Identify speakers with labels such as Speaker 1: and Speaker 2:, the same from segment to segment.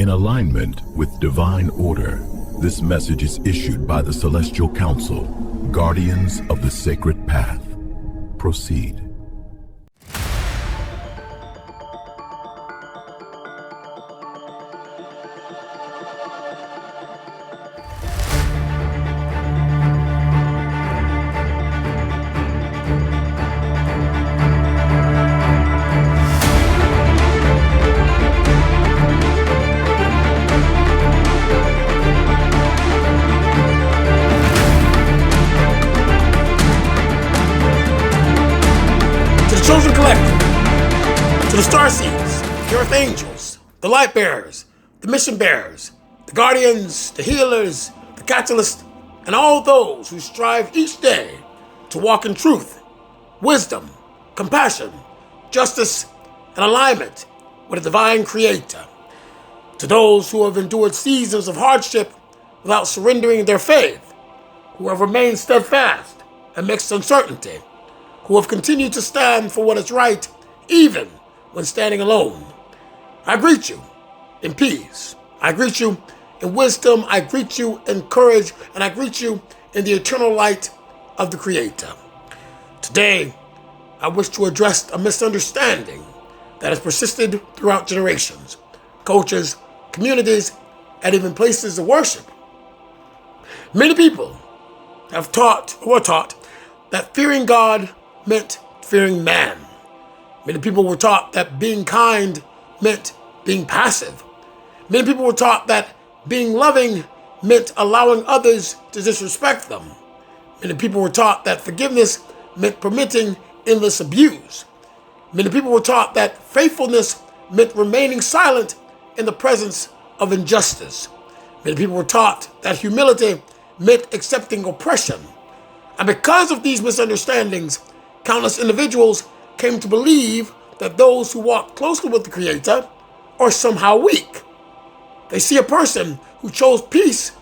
Speaker 1: In alignment with divine order, this message is issued by the Celestial Council, guardians of the sacred path. Proceed.
Speaker 2: Chosen collective, to the starseeds, the earth angels, the light bearers, the mission bearers, the guardians, the healers, the catalysts, and all those who strive each day to walk in truth, wisdom, compassion, justice, and alignment with a divine creator. To those who have endured seasons of hardship without surrendering their faith, who have remained steadfast amidst uncertainty, who have continued to stand for what is right, even when standing alone. I greet you in peace. I greet you in wisdom. I greet you in courage. And I greet you in the eternal light of the Creator. Today, I wish to address a misunderstanding that has persisted throughout generations, cultures, communities, and even places of worship. Many people were taught that fearing God meant fearing man. Many people were taught that being kind meant being passive. Many people were taught that being loving meant allowing others to disrespect them. Many people were taught that forgiveness meant permitting endless abuse. Many people were taught that faithfulness meant remaining silent in the presence of injustice. Many people were taught that humility meant accepting oppression. And because of these misunderstandings, countless individuals came to believe that those who walk closely with the Creator are somehow weak. They see a person who chose peace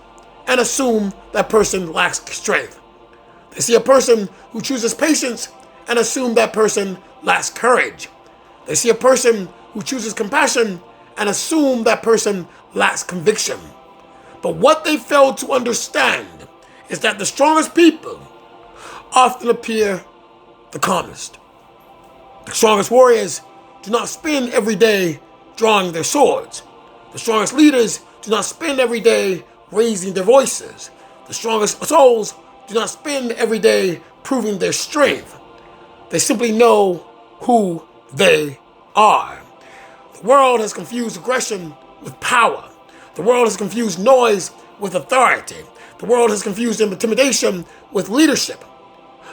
Speaker 2: and assume that person lacks strength. They see a person who chooses patience and assume that person lacks courage. They see a person who chooses compassion and assume that person lacks conviction. But what they fail to understand is that the strongest people often appear the calmest. The strongest warriors do not spend every day drawing their swords. The strongest leaders do not spend every day raising their voices. The strongest souls do not spend every day proving their strength. They simply know who they are. The world has confused aggression with power. The world has confused noise with authority. The world has confused intimidation with leadership.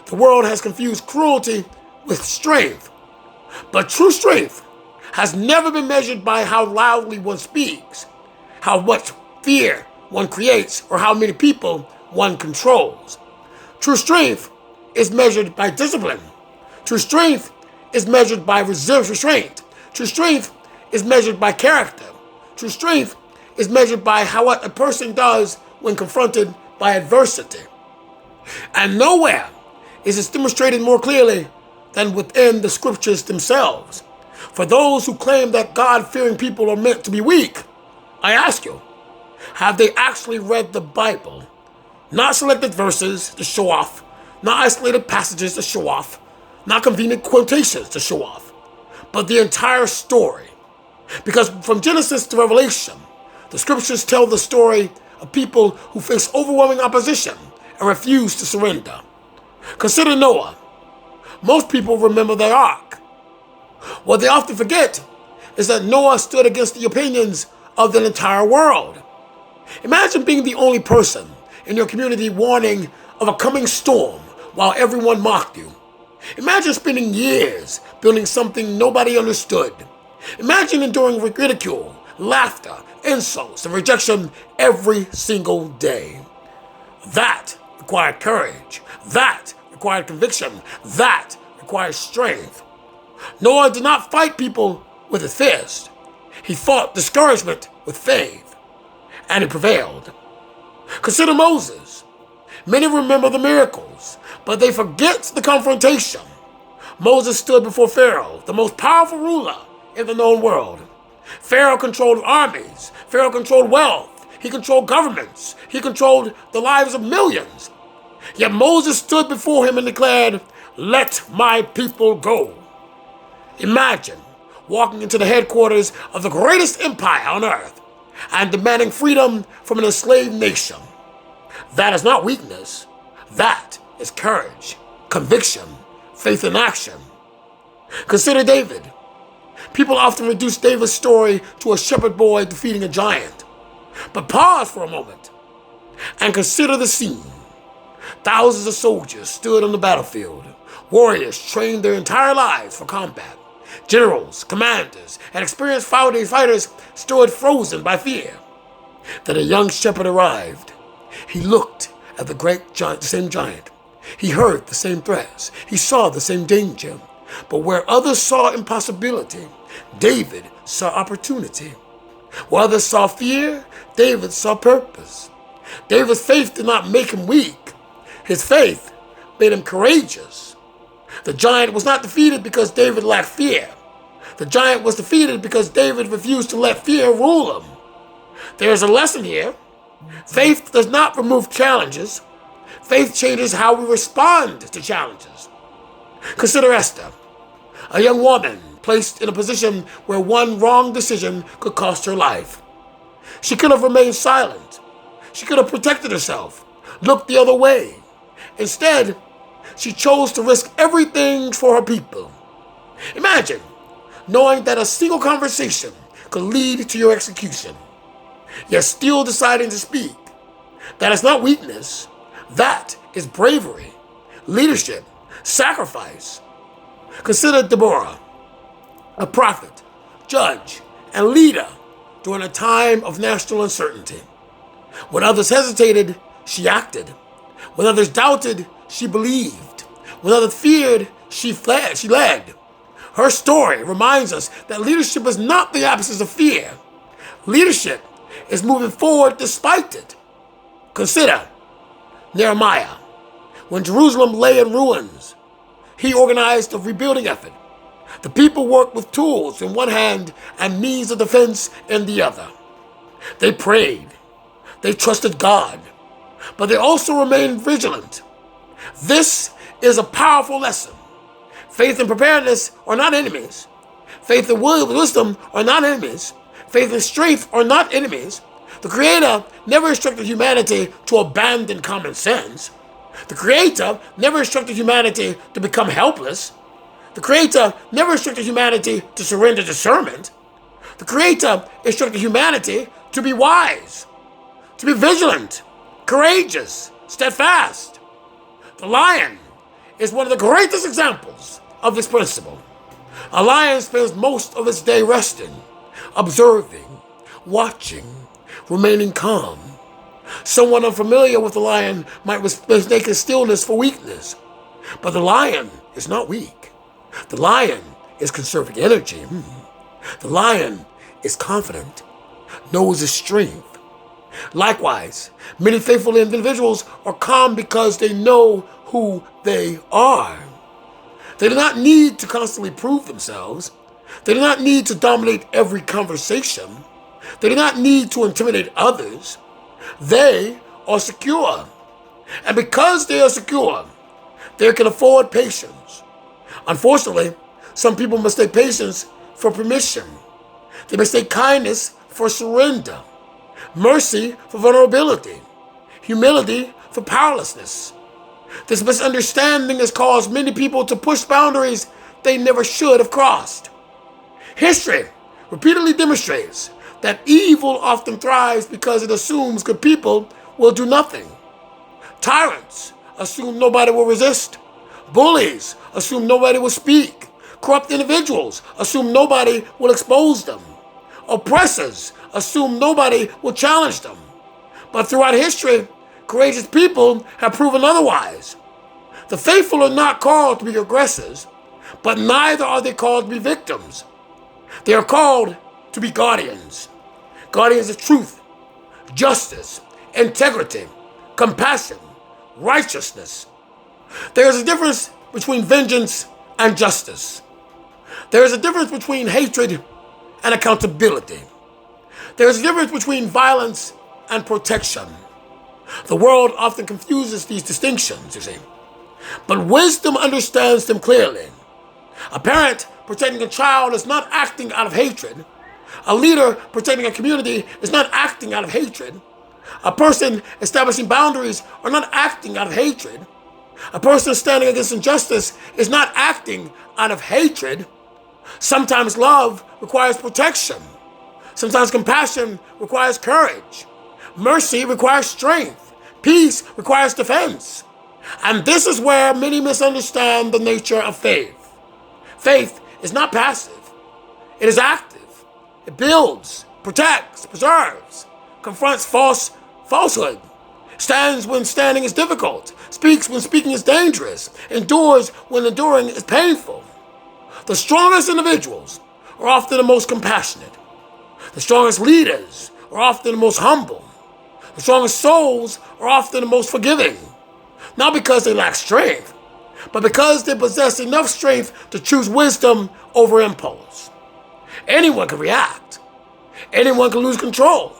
Speaker 2: The world has confused cruelty with strength. But true strength has never been measured by how loudly one speaks, how much fear one creates, or how many people one controls. True strength is measured by discipline. True strength is measured by restraint. True strength is measured by character. True strength is measured by what a person does when confronted by adversity. And nowhere is this demonstrated more clearly than within the scriptures themselves. For those who claim that God-fearing people are meant to be weak, I ask you, have they actually read the Bible? Not selected verses to show off, not isolated passages to show off, not convenient quotations to show off, but the entire story. Because from Genesis to Revelation, the scriptures tell the story of people who face overwhelming opposition and refuse to surrender. Consider Noah. Most people remember the ark. What they often forget is that Noah stood against the opinions of the entire world. Imagine being the only person in your community warning of a coming storm while everyone mocked you. Imagine spending years building something nobody understood. Imagine enduring ridicule, laughter, insults, and rejection every single day. That required courage. That required conviction. That required strength. Noah did not fight people with his fist. He fought discouragement with faith, and he prevailed. Consider Moses. Many remember the miracles, but they forget the confrontation. Moses stood before Pharaoh, the most powerful ruler in the known world. Pharaoh controlled armies. Pharaoh controlled wealth. He controlled governments. He controlled the lives of millions. Yet Moses stood before him and declared, "Let my people go." Imagine walking into the headquarters of the greatest empire on earth and demanding freedom from an enslaved nation. That is not weakness. That is courage, conviction, faith in action. Consider David. People often reduce David's story to a shepherd boy defeating a giant. But pause for a moment and consider the scene. Thousands of soldiers stood on the battlefield. Warriors trained their entire lives for combat. Generals, commanders, and experienced fighters stood frozen by fear. Then a young shepherd arrived. He looked at the great giant, the same giant. He heard the same threats. He saw the same danger. But where others saw impossibility, David saw opportunity. Where others saw fear, David saw purpose. David's faith did not make him weak. His faith made him courageous. The giant was not defeated because David lacked fear. The giant was defeated because David refused to let fear rule him. There is a lesson here. Faith does not remove challenges. Faith changes how we respond to challenges. Consider Esther, a young woman placed in a position where one wrong decision could cost her life. She could have remained silent. She could have protected herself, looked the other way. Instead, she chose to risk everything for her people. Imagine knowing that a single conversation could lead to your execution, yet still deciding to speak. That is not weakness. That is bravery, leadership, sacrifice. Consider Deborah, a prophet, judge, and leader during a time of national uncertainty. When others hesitated, she acted. When others doubted, she believed. When others feared, she led. Her story reminds us that leadership is not the absence of fear. Leadership is moving forward despite it. Consider Nehemiah. When Jerusalem lay in ruins, he organized a rebuilding effort. The people worked with tools in one hand and means of defense in the other. They prayed. They trusted God. But they also remained vigilant. This is a powerful lesson. Faith and preparedness are not enemies. Faith and wisdom are not enemies. Faith and strength are not enemies. The Creator never instructed humanity to abandon common sense. The Creator never instructed humanity to become helpless. The Creator never instructed humanity to surrender discernment. The Creator instructed humanity to be wise, to be vigilant, courageous, steadfast. The lion is one of the greatest examples of this principle. A lion spends most of its day resting, observing, watching, remaining calm. Someone unfamiliar with the lion might mistake his stillness for weakness. But the lion is not weak. The lion is conserving energy. The lion is confident, knows his strength. Likewise, many faithful individuals are calm because they know who they are. They do not need to constantly prove themselves. They do not need to dominate every conversation. They do not need to intimidate others. They are secure. And because they are secure, they can afford patience. Unfortunately, some people mistake patience for permission. They mistake kindness for surrender, mercy for vulnerability, humility for powerlessness. This misunderstanding has caused many people to push boundaries they never should have crossed. History repeatedly demonstrates that evil often thrives because it assumes good people will do nothing. Tyrants assume nobody will resist. Bullies assume nobody will speak. Corrupt individuals assume nobody will expose them. Oppressors assume nobody will challenge them. But throughout history, courageous people have proven otherwise. The faithful are not called to be aggressors, but neither are they called to be victims. They are called to be guardians. Guardians of truth, justice, integrity, compassion, righteousness. There is a difference between vengeance and justice. There is a difference between hatred and accountability. There is a difference between violence and protection. The world often confuses these distinctions, you see. But wisdom understands them clearly. A parent protecting a child is not acting out of hatred. A leader protecting a community is not acting out of hatred. A person establishing boundaries are not acting out of hatred. A person standing against injustice is not acting out of hatred. Sometimes love requires protection. Sometimes compassion requires courage. Mercy requires strength. Peace requires defense. And this is where many misunderstand the nature of faith. Faith is not passive. It is active. It builds, protects, preserves, confronts falsehood, stands when standing is difficult, speaks when speaking is dangerous, endures when enduring is painful. The strongest individuals are often the most compassionate. The strongest leaders are often the most humble. The strongest souls are often the most forgiving. Not because they lack strength, but because they possess enough strength to choose wisdom over impulse. Anyone can react. Anyone can lose control.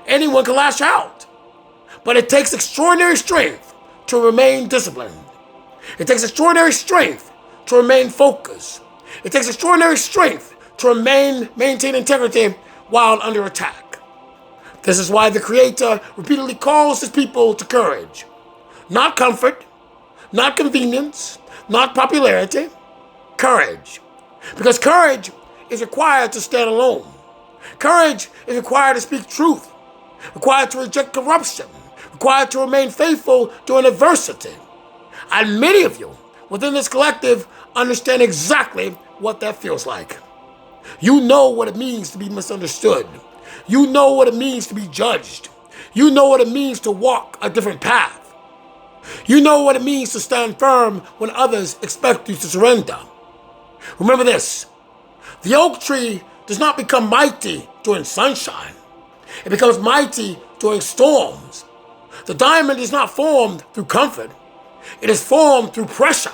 Speaker 2: Anyone can lash out. But it takes extraordinary strength to remain disciplined. It takes extraordinary strength to remain focused. It takes extraordinary strength to maintain integrity while under attack. This is why the Creator repeatedly calls his people to courage. Not comfort, not convenience, not popularity, courage. Because courage is required to stand alone. Courage is required to speak truth, required to reject corruption, required to remain faithful during adversity. And many of you within this collective understand exactly what that feels like. You know what it means to be misunderstood. You know what it means to be judged. You know what it means to walk a different path. You know what it means to stand firm when others expect you to surrender. Remember this, the oak tree does not become mighty during sunshine. It becomes mighty during storms. The diamond is not formed through comfort. It is formed through pressure.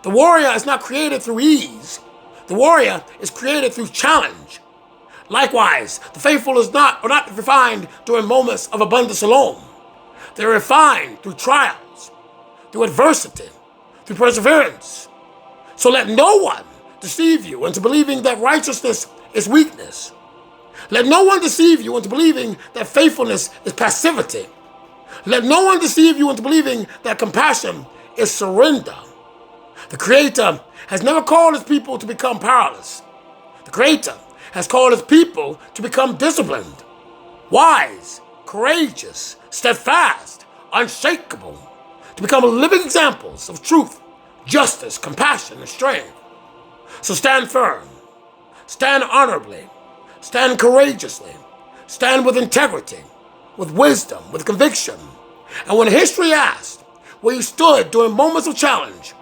Speaker 2: The warrior is not created through ease. The warrior is created through challenge. Likewise, the faithful are not refined during moments of abundance alone. They're refined through trials, through adversity, through perseverance. So let no one deceive you into believing that righteousness is weakness. Let no one deceive you into believing that faithfulness is passivity. Let no one deceive you into believing that compassion is surrender. The Creator has never called his people to become powerless. The Creator has called his people to become disciplined, wise, courageous, steadfast, unshakable, to become living examples of truth, justice, compassion, and strength. So stand firm, stand honorably, stand courageously, stand with integrity, with wisdom, with conviction. And when history asks where you stood during moments of challenge,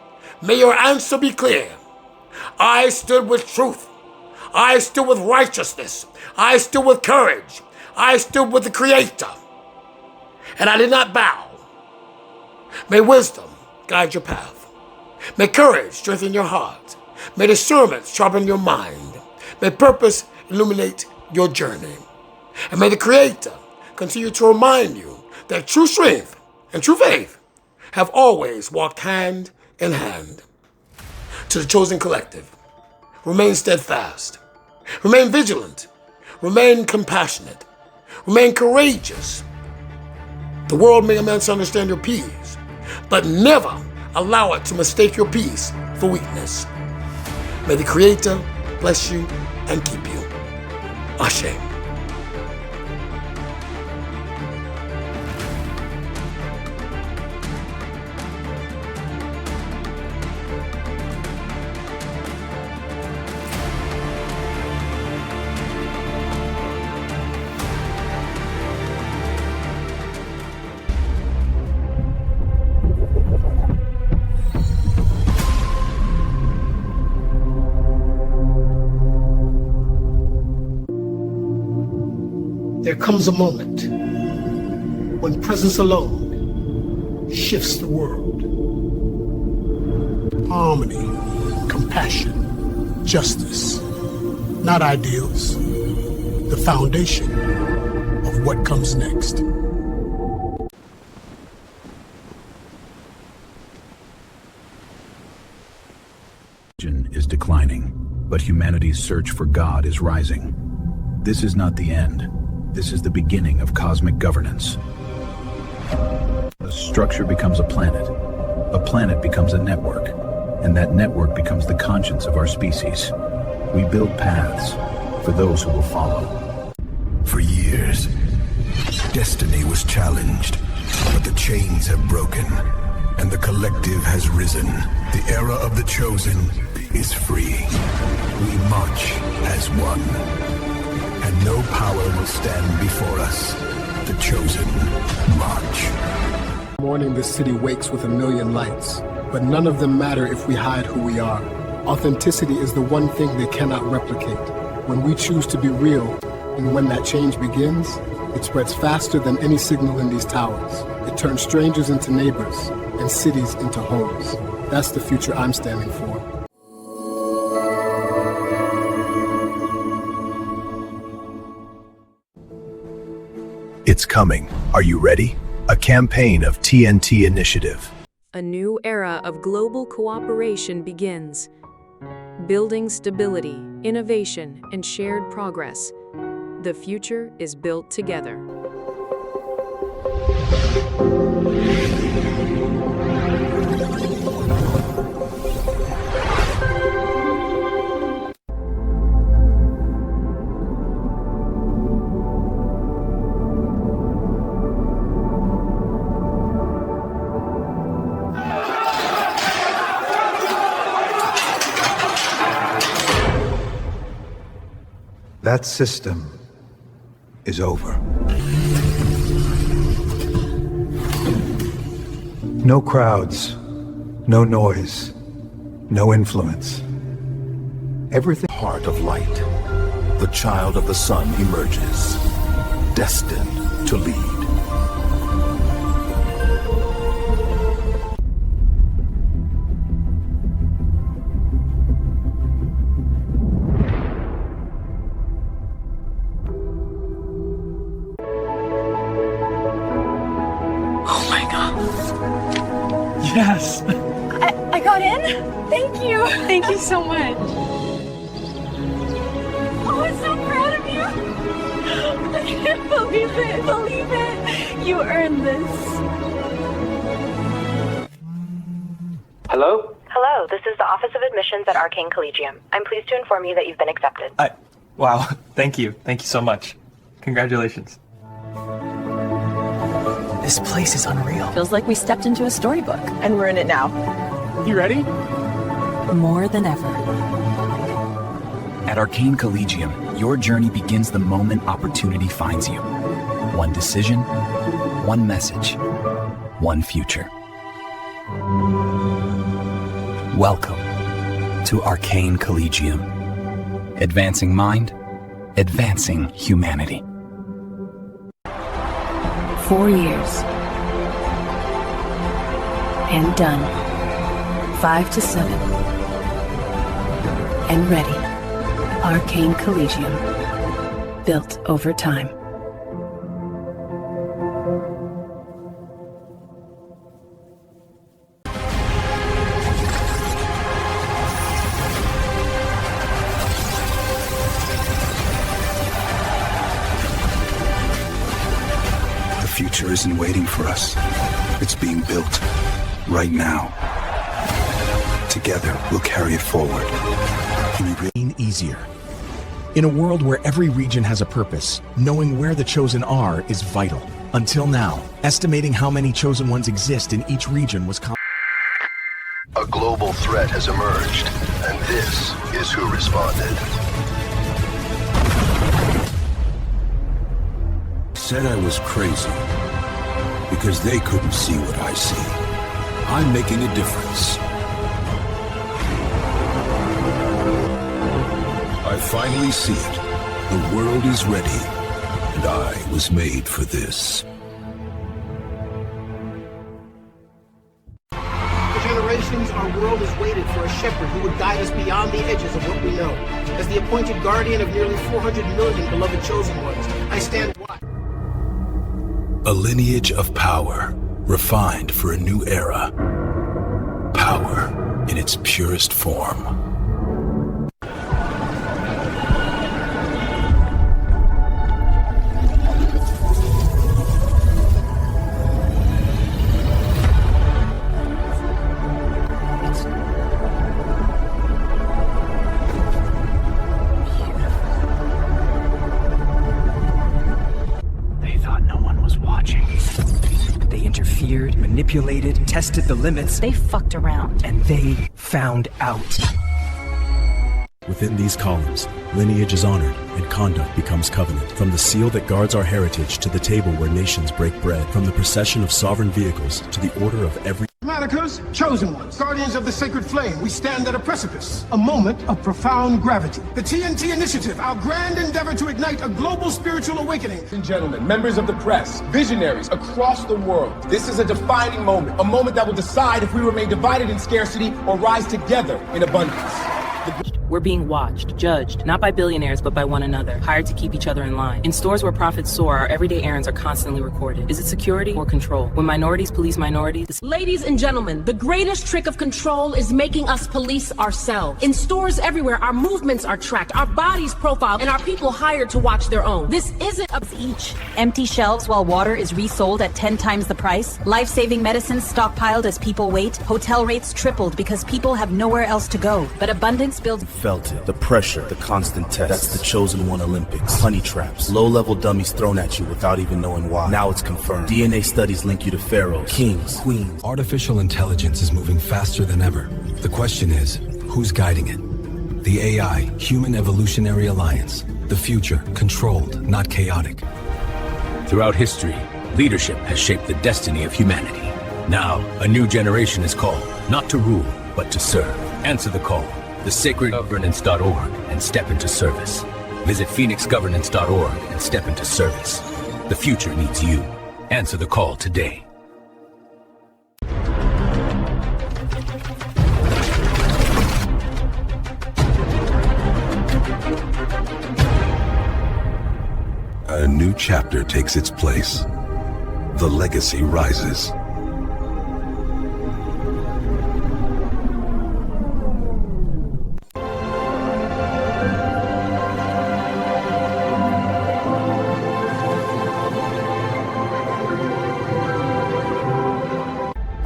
Speaker 2: may your answer be clear. I stood with truth. I stood with righteousness. I stood with courage. I stood with the Creator. And I did not bow. May wisdom guide your path. May courage strengthen your heart. May discernment sharpen your mind. May purpose illuminate your journey. And may the Creator continue to remind you that true strength and true faith have always walked hand in hand. To the chosen collective, remain steadfast, remain vigilant, remain compassionate, remain courageous. The world may misunderstand your peace, but never allow it to mistake your peace for weakness. May the Creator bless you and keep you. Ashe. There comes a moment when presence alone shifts the world. Harmony, compassion, justice,
Speaker 3: not ideals. The foundation of what comes next.
Speaker 4: Is declining, but humanity's search for God is rising. This is not the end. This is the beginning of cosmic governance. A structure becomes a planet becomes a network, and that network becomes the conscience of our species. We build paths for those who will follow.
Speaker 1: For years, destiny was challenged, but the chains have broken, and the collective has risen. The era of the chosen is free. We march as one, and no power will stand before us. The chosen march.
Speaker 3: Morning, this city wakes with a million lights, but none of them matter if we hide who we are. Authenticity is the one thing they cannot replicate. When we choose to be real, and when that change begins, it spreads faster than any signal in these towers. It turns strangers into neighbors, and cities into homes. That's the future I'm standing for.
Speaker 1: It's coming. Are you ready? A campaign of TNT Initiative.
Speaker 5: A new era of global cooperation begins. Building stability, innovation, and shared progress. The future is built together.
Speaker 6: That system is over. No crowds, no noise, no influence. Everything.
Speaker 1: Heart of light. The child of the sun emerges, destined to lead.
Speaker 7: Yes.
Speaker 8: I got in? Thank you. Thank you so much. Oh, I'm so proud of you. I can't believe it. Believe it. You earned this.
Speaker 9: Hello?
Speaker 10: Hello, this is the Office of Admissions at Arcane Collegium. I'm pleased to inform you that you've been accepted.
Speaker 9: Wow, thank you. Thank you so much. Congratulations.
Speaker 7: This place is unreal.
Speaker 11: Feels like we stepped into a storybook. And we're in it now.
Speaker 7: You ready?
Speaker 11: More than ever.
Speaker 12: At Arcane Collegium, your journey begins the moment opportunity finds you. One decision, one message, one future. Welcome to Arcane Collegium. Advancing mind, advancing humanity.
Speaker 11: 4 years. And done. 5 to 7. And ready. Arcane Collegium. Built over time.
Speaker 1: The future isn't waiting for us. It's being built right now. Together, we'll carry it forward. Can you really
Speaker 13: easier? In a world where every region has a purpose, knowing where the chosen are is vital. Until now, estimating how many chosen ones exist in each region was
Speaker 1: A global threat has emerged, and this is who responded. Said I was crazy because they couldn't see what I see. I'm making a difference. I finally see it. The world is ready, and I was made for this.
Speaker 14: The generation generations, our world has waited for a shepherd who would guide us beyond the edges of what we know. As the appointed guardian of nearly 400 million beloved chosen ones, I stand watch.
Speaker 1: A lineage of power, refined for a new era. Power in its purest form.
Speaker 15: Manipulated, tested the limits.
Speaker 11: They fucked around.
Speaker 15: And they found out.
Speaker 16: Within these columns, lineage is honored and conduct becomes covenant. From the seal that guards our heritage to the table where nations break bread. From the procession of sovereign vehicles to the order of every...
Speaker 14: Manicos, chosen ones, guardians of the sacred flame, we stand at a precipice, a moment of profound gravity. The TNT Initiative, our grand endeavor to ignite a global spiritual awakening.
Speaker 17: Ladies and gentlemen, members of the press, visionaries across the world, this is a defining moment, a moment that will decide if we remain divided in scarcity or rise together in abundance.
Speaker 11: We're being watched, judged, not by billionaires, but by one another, hired to keep each other in line. In stores where profits soar, our everyday errands are constantly recorded. Is it security or control? When minorities police minorities...
Speaker 18: Ladies and gentlemen, the greatest trick of control is making us police ourselves. In stores everywhere, our movements are tracked, our bodies profiled, and our people hired to watch their own. This isn't up each.
Speaker 11: Empty shelves while water is resold at 10 times the price. Life-saving medicines stockpiled as people wait. Hotel rates tripled because people have nowhere else to go. But abundance builds...
Speaker 19: Felt it. The pressure, the constant test. That's the chosen one Olympics. Honey traps. Low-level dummies thrown at you without even knowing why. Now it's confirmed. DNA studies link you to pharaohs, kings, queens.
Speaker 1: Artificial intelligence is moving faster than ever. The question is, who's guiding it? The AI, Human Evolutionary Alliance. The future, controlled, not chaotic.
Speaker 4: Throughout history, leadership has shaped the destiny of humanity. Now, a new generation is called, not to rule, but to serve. Answer the call. thesacredgovernance.org and step into service. Visit phoenixgovernance.org and step into service. The future needs you. Answer the call today.
Speaker 1: A new chapter takes its place. The legacy rises.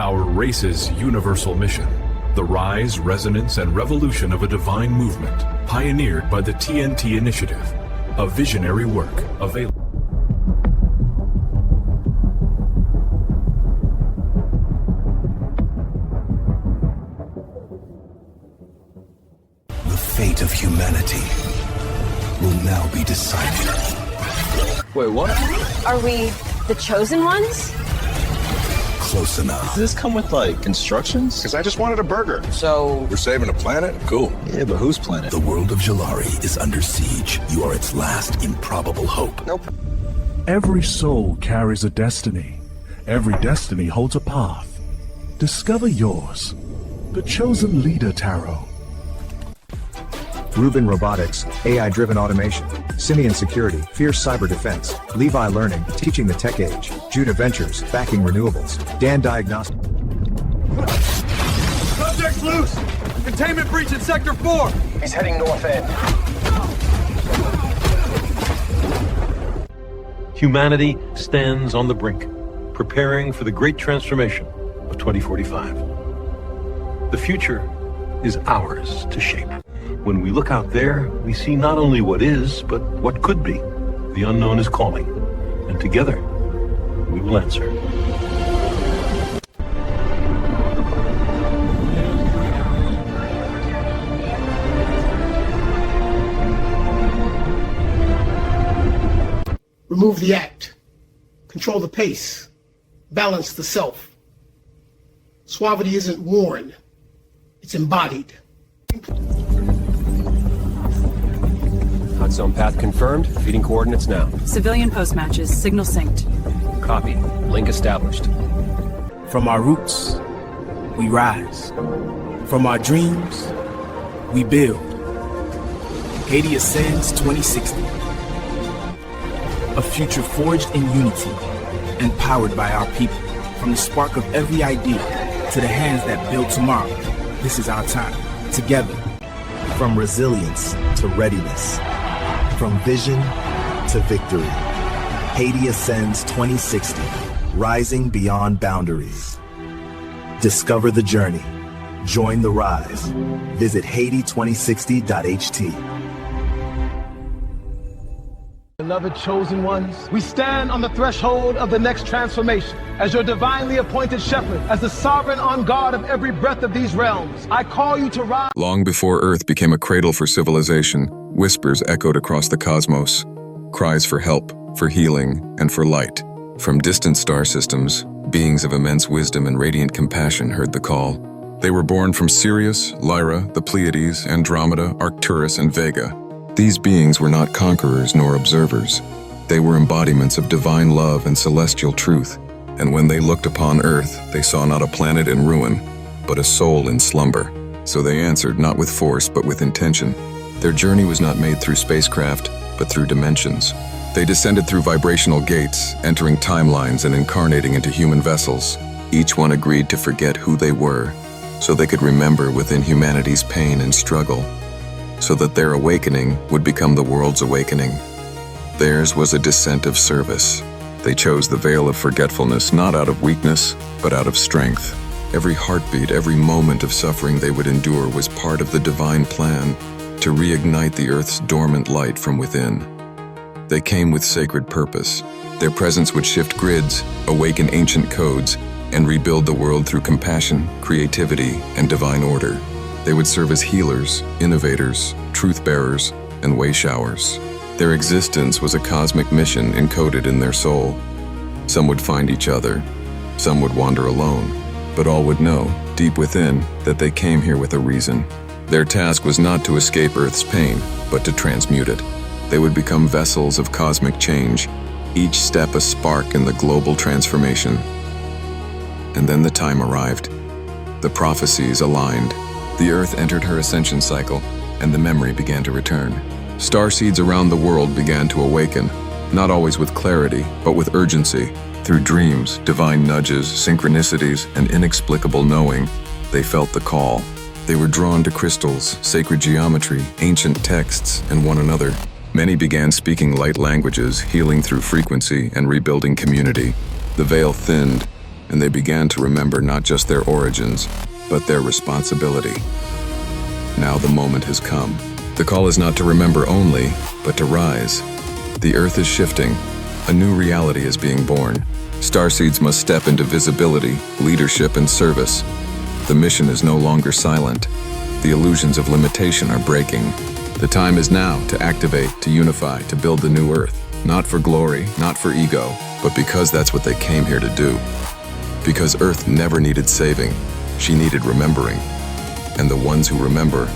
Speaker 20: Our race's universal mission, the rise, resonance, and revolution of a divine movement, pioneered by the TNT Initiative, a visionary work available.
Speaker 1: The fate of humanity will now be decided.
Speaker 17: Wait, what?
Speaker 8: Are we the chosen ones?
Speaker 1: Close enough.
Speaker 21: Does this come with, like, instructions?
Speaker 22: Because I just wanted a burger.
Speaker 21: So...
Speaker 22: We're saving a planet? Cool.
Speaker 21: Yeah, but whose planet?
Speaker 1: The world of Jalari is under siege. You are its last improbable hope.
Speaker 22: Nope.
Speaker 23: Every soul carries a destiny. Every destiny holds a path. Discover yours. The Chosen Leader Tarot.
Speaker 6: Rubin Robotics, AI-driven automation. Simeon Security, fierce cyber defense. Levi Learning, teaching the tech age. Judah Ventures, backing renewables. Dan Diagnostic.
Speaker 24: Subject's loose! Containment breach in Sector 4!
Speaker 22: He's heading north end.
Speaker 25: Humanity stands on the brink, preparing for the great transformation of 2045. The future is ours to shape. When we look out there, we see not only what is, but what could be. The unknown is calling, and together, we will answer.
Speaker 14: Remove the act. Control the pace. Balance the self. Suavity isn't worn. It's embodied.
Speaker 26: Hot zone path confirmed. Feeding coordinates now.
Speaker 11: Civilian post matches. Signal synced.
Speaker 26: Copy. Link established.
Speaker 2: From our roots
Speaker 3: we rise. From our dreams, we build. Haiti Ascends 2060. A future forged in unity and powered by our people. From the spark of every idea to the hands that build tomorrow, this is our time. Together.
Speaker 5: From resilience to readiness. From vision to victory. Haiti Ascends 2060. Rising beyond boundaries. Discover the journey. Join the rise. Visit Haiti2060.ht.
Speaker 14: Beloved chosen ones, we stand on the threshold of the next transformation. As your divinely appointed shepherd, as the sovereign on guard of every breath of these realms, I call you to rise.
Speaker 7: Long before Earth became a cradle for civilization, whispers echoed across the cosmos. Cries for help, for healing, and for light. From distant star systems, beings of immense wisdom and radiant compassion heard the call. They were born from Sirius, Lyra, the Pleiades, Andromeda, Arcturus, and Vega. These beings were not conquerors nor observers. They were embodiments of divine love and celestial truth. And when they looked upon Earth, they saw not a planet in ruin, but a soul in slumber. So they answered not with force, but with intention. Their journey was not made through spacecraft, but through dimensions. They descended through vibrational gates, entering timelines and incarnating into human vessels. Each one agreed to forget who they were, so they could remember within humanity's pain and struggle, so that their awakening would become the world's awakening. Theirs was a descent of service. They chose the veil of forgetfulness not out of weakness, but out of strength. Every heartbeat, every moment of suffering they would endure was part of the divine plan to reignite the Earth's dormant light from within. They came with sacred purpose. Their presence would shift grids, awaken ancient codes, and rebuild the world through compassion, creativity, and divine order. They would serve as healers, innovators, truth-bearers, and way-showers. Their existence was a cosmic mission encoded in their soul. Some would find each other, some would wander alone, but all would know, deep within, that they came here with a reason. Their task was not to escape Earth's pain, but to transmute it. They would become vessels of cosmic change, each step a spark in the global transformation. And then the time arrived. The prophecies aligned. The Earth entered her ascension cycle, and the memory began to return. Starseeds around the world began to awaken, not always with clarity, but with urgency. Through dreams, divine nudges, synchronicities, and inexplicable knowing, they felt the call. They were drawn to crystals, sacred geometry, ancient texts, and one another. Many began speaking light languages, healing through frequency, and rebuilding community. The veil thinned, and they began to remember not just their origins, but their responsibility. Now the moment has come. The call is not to remember only, but to rise. The Earth is shifting. A new reality is being born. Starseeds must step into visibility, leadership, and service. The mission is no longer silent. The illusions of limitation are breaking. The time is now to activate, to unify, to build the new Earth. Not for glory, not for ego, but because that's what they came here to do. Because Earth never needed saving, she needed remembering. And the ones who remember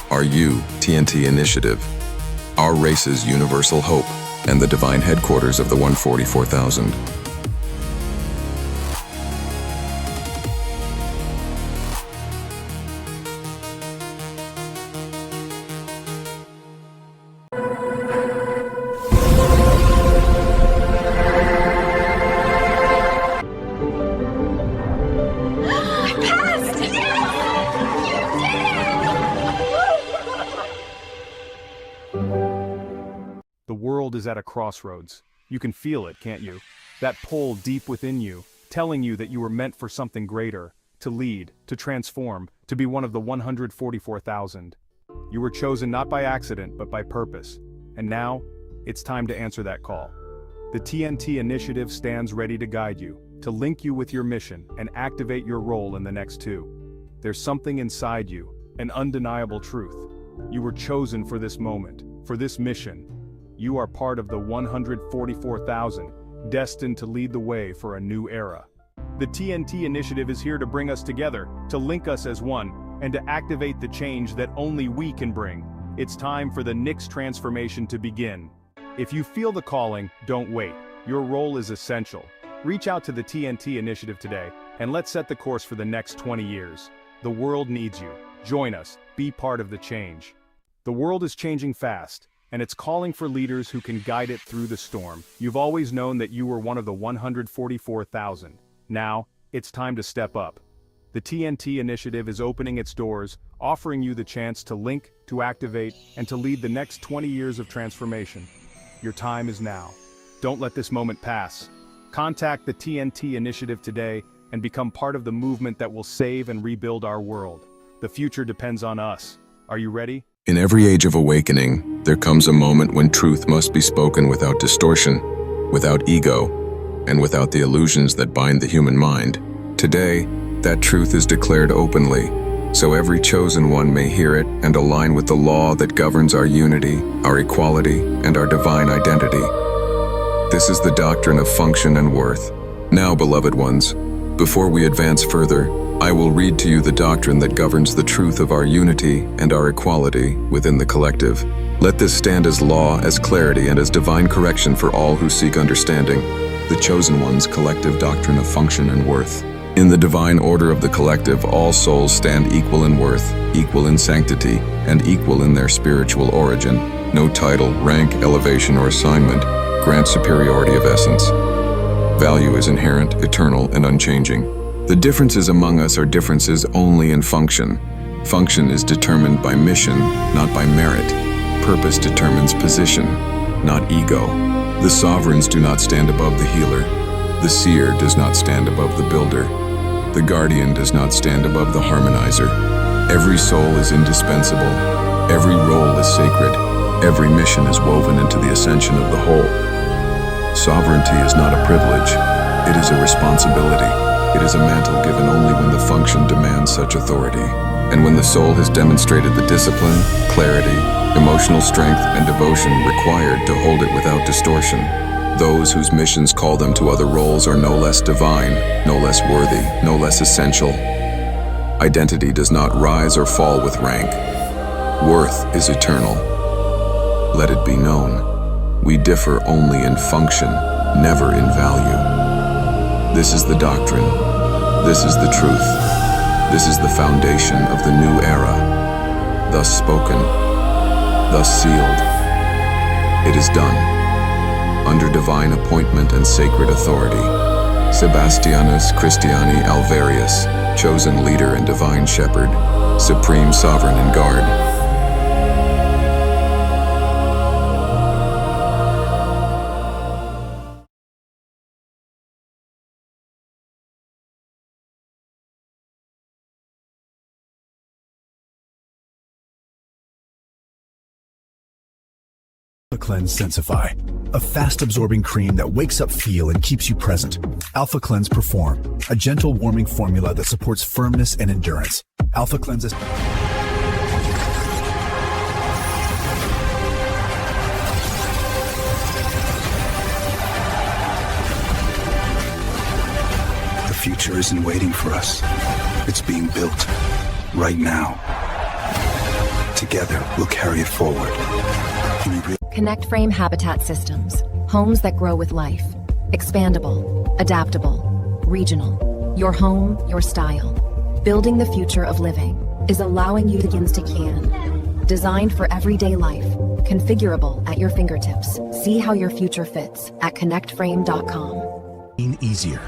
Speaker 7: are you, TNT Initiative, our race's universal hope, and the divine headquarters of the 144,000.
Speaker 9: The world is at a crossroads. You can feel it, can't you? That pull deep within you, telling you that you were meant for something greater, to lead, to transform, to be one of the 144,000. You were chosen not by accident, but by purpose. And now, it's time to answer that call. The TNT Initiative stands ready to guide you, to link you with your mission and activate your role in the next two. There's something inside you, an undeniable truth. You were chosen for this moment, for this mission. You are part of the 144,000, destined to lead the way for a new era. The TNT Initiative is here to bring us together, to link us as one, and to activate the change that only we can bring. It's time for the next transformation to begin. If you feel the calling, don't wait. Your role is essential. Reach out to the TNT Initiative today and let's set the course for the next 20 years. The world needs you. Join us. Be part of the change. The world is changing fast, and it's calling for leaders who can guide it through the storm. You've always known that you were one of the 144,000. Now, it's time to step up. The TNT initiative is opening its doors, offering you the chance to link, to activate, and to lead the next 20 years of transformation. Your time is now. Don't let this moment pass. Contact the TNT initiative today and become part of the movement that will save and rebuild our world. The future depends on us. Are you ready?
Speaker 7: In every age of awakening, there comes a moment when truth must be spoken without distortion, without ego, and without the illusions that bind the human mind. Today, that truth is declared openly, so every chosen one may hear it and align with the law that governs our unity, our equality, and our divine identity. This is the doctrine of function and worth. Now, beloved ones, before we advance further, I will read to you the doctrine that governs the truth of our unity and our equality within the collective. Let this stand as law, as clarity, and as divine correction for all who seek understanding. The Chosen One's collective doctrine of function and worth. In the divine order of the collective, all souls stand equal in worth, equal in sanctity, and equal in their spiritual origin. No title, rank, elevation, or assignment grants superiority of essence. Value is inherent, eternal, and unchanging. The differences among us are differences only in function. Function is determined by mission, not by merit. Purpose determines position, not ego. The sovereigns do not stand above the healer. The seer does not stand above the builder. The guardian does not stand above the harmonizer. Every soul is indispensable. Every role is sacred. Every mission is woven into the ascension of the whole. Sovereignty is not a privilege. It is a responsibility. It is a mantle given only when the function demands such authority, and when the soul has demonstrated the discipline, clarity, emotional strength, and devotion required to hold it without distortion. Those whose missions call them to other roles are no less divine, no less worthy, no less essential. Identity does not rise or fall with rank. Worth is eternal. Let it be known, we differ only in function, never in value. This is the doctrine. This is the truth. This is the foundation of the new era. Thus spoken, thus sealed. It is done. Under divine appointment and sacred authority. Sebastianus Christiani Alvarius, chosen leader and divine shepherd, supreme sovereign and guard.
Speaker 10: Alpha Cleanse Sensify, a fast-absorbing cream that wakes up feel and keeps you present. Alpha Cleanse Perform, a gentle warming formula that supports firmness and endurance. Alpha Cleanse is...
Speaker 1: The future isn't waiting for us. It's being built right now. Together, we'll carry it forward.
Speaker 12: Connect Frame Habitat Systems. Homes that grow with life. Expandable, adaptable, regional. Your home, your style. Building the future of living is allowing you to begin to can. Designed for everyday life. Configurable at your fingertips. See how your future fits at connectframe.com.
Speaker 10: Easier.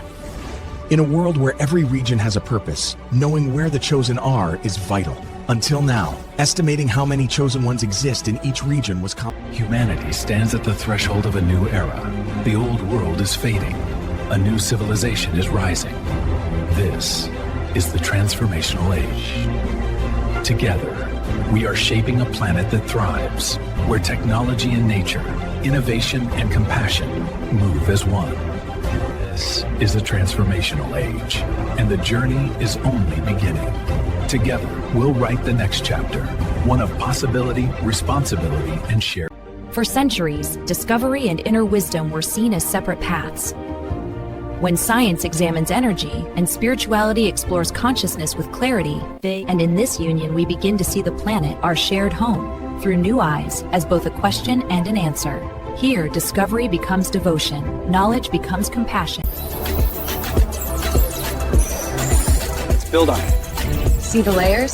Speaker 10: In a world where every region has a purpose, knowing where the chosen are is vital. Until now, estimating how many chosen ones exist in each region was
Speaker 4: Humanity stands at the threshold of a new era. The old world is fading. A new civilization is rising. This is the transformational age. Together, we are shaping a planet that thrives, where technology and nature, innovation and compassion move as one. This is the transformational age, and the journey is only beginning. Together, we'll write the next chapter, one of possibility, responsibility, and shared.
Speaker 13: For centuries, discovery and inner wisdom were seen as separate paths. When science examines energy and spirituality explores consciousness with clarity, and in this union we begin to see the planet, our shared home, through new eyes as both a question and an answer. Here, discovery becomes devotion, knowledge becomes compassion.
Speaker 24: Build on it.
Speaker 12: See the layers?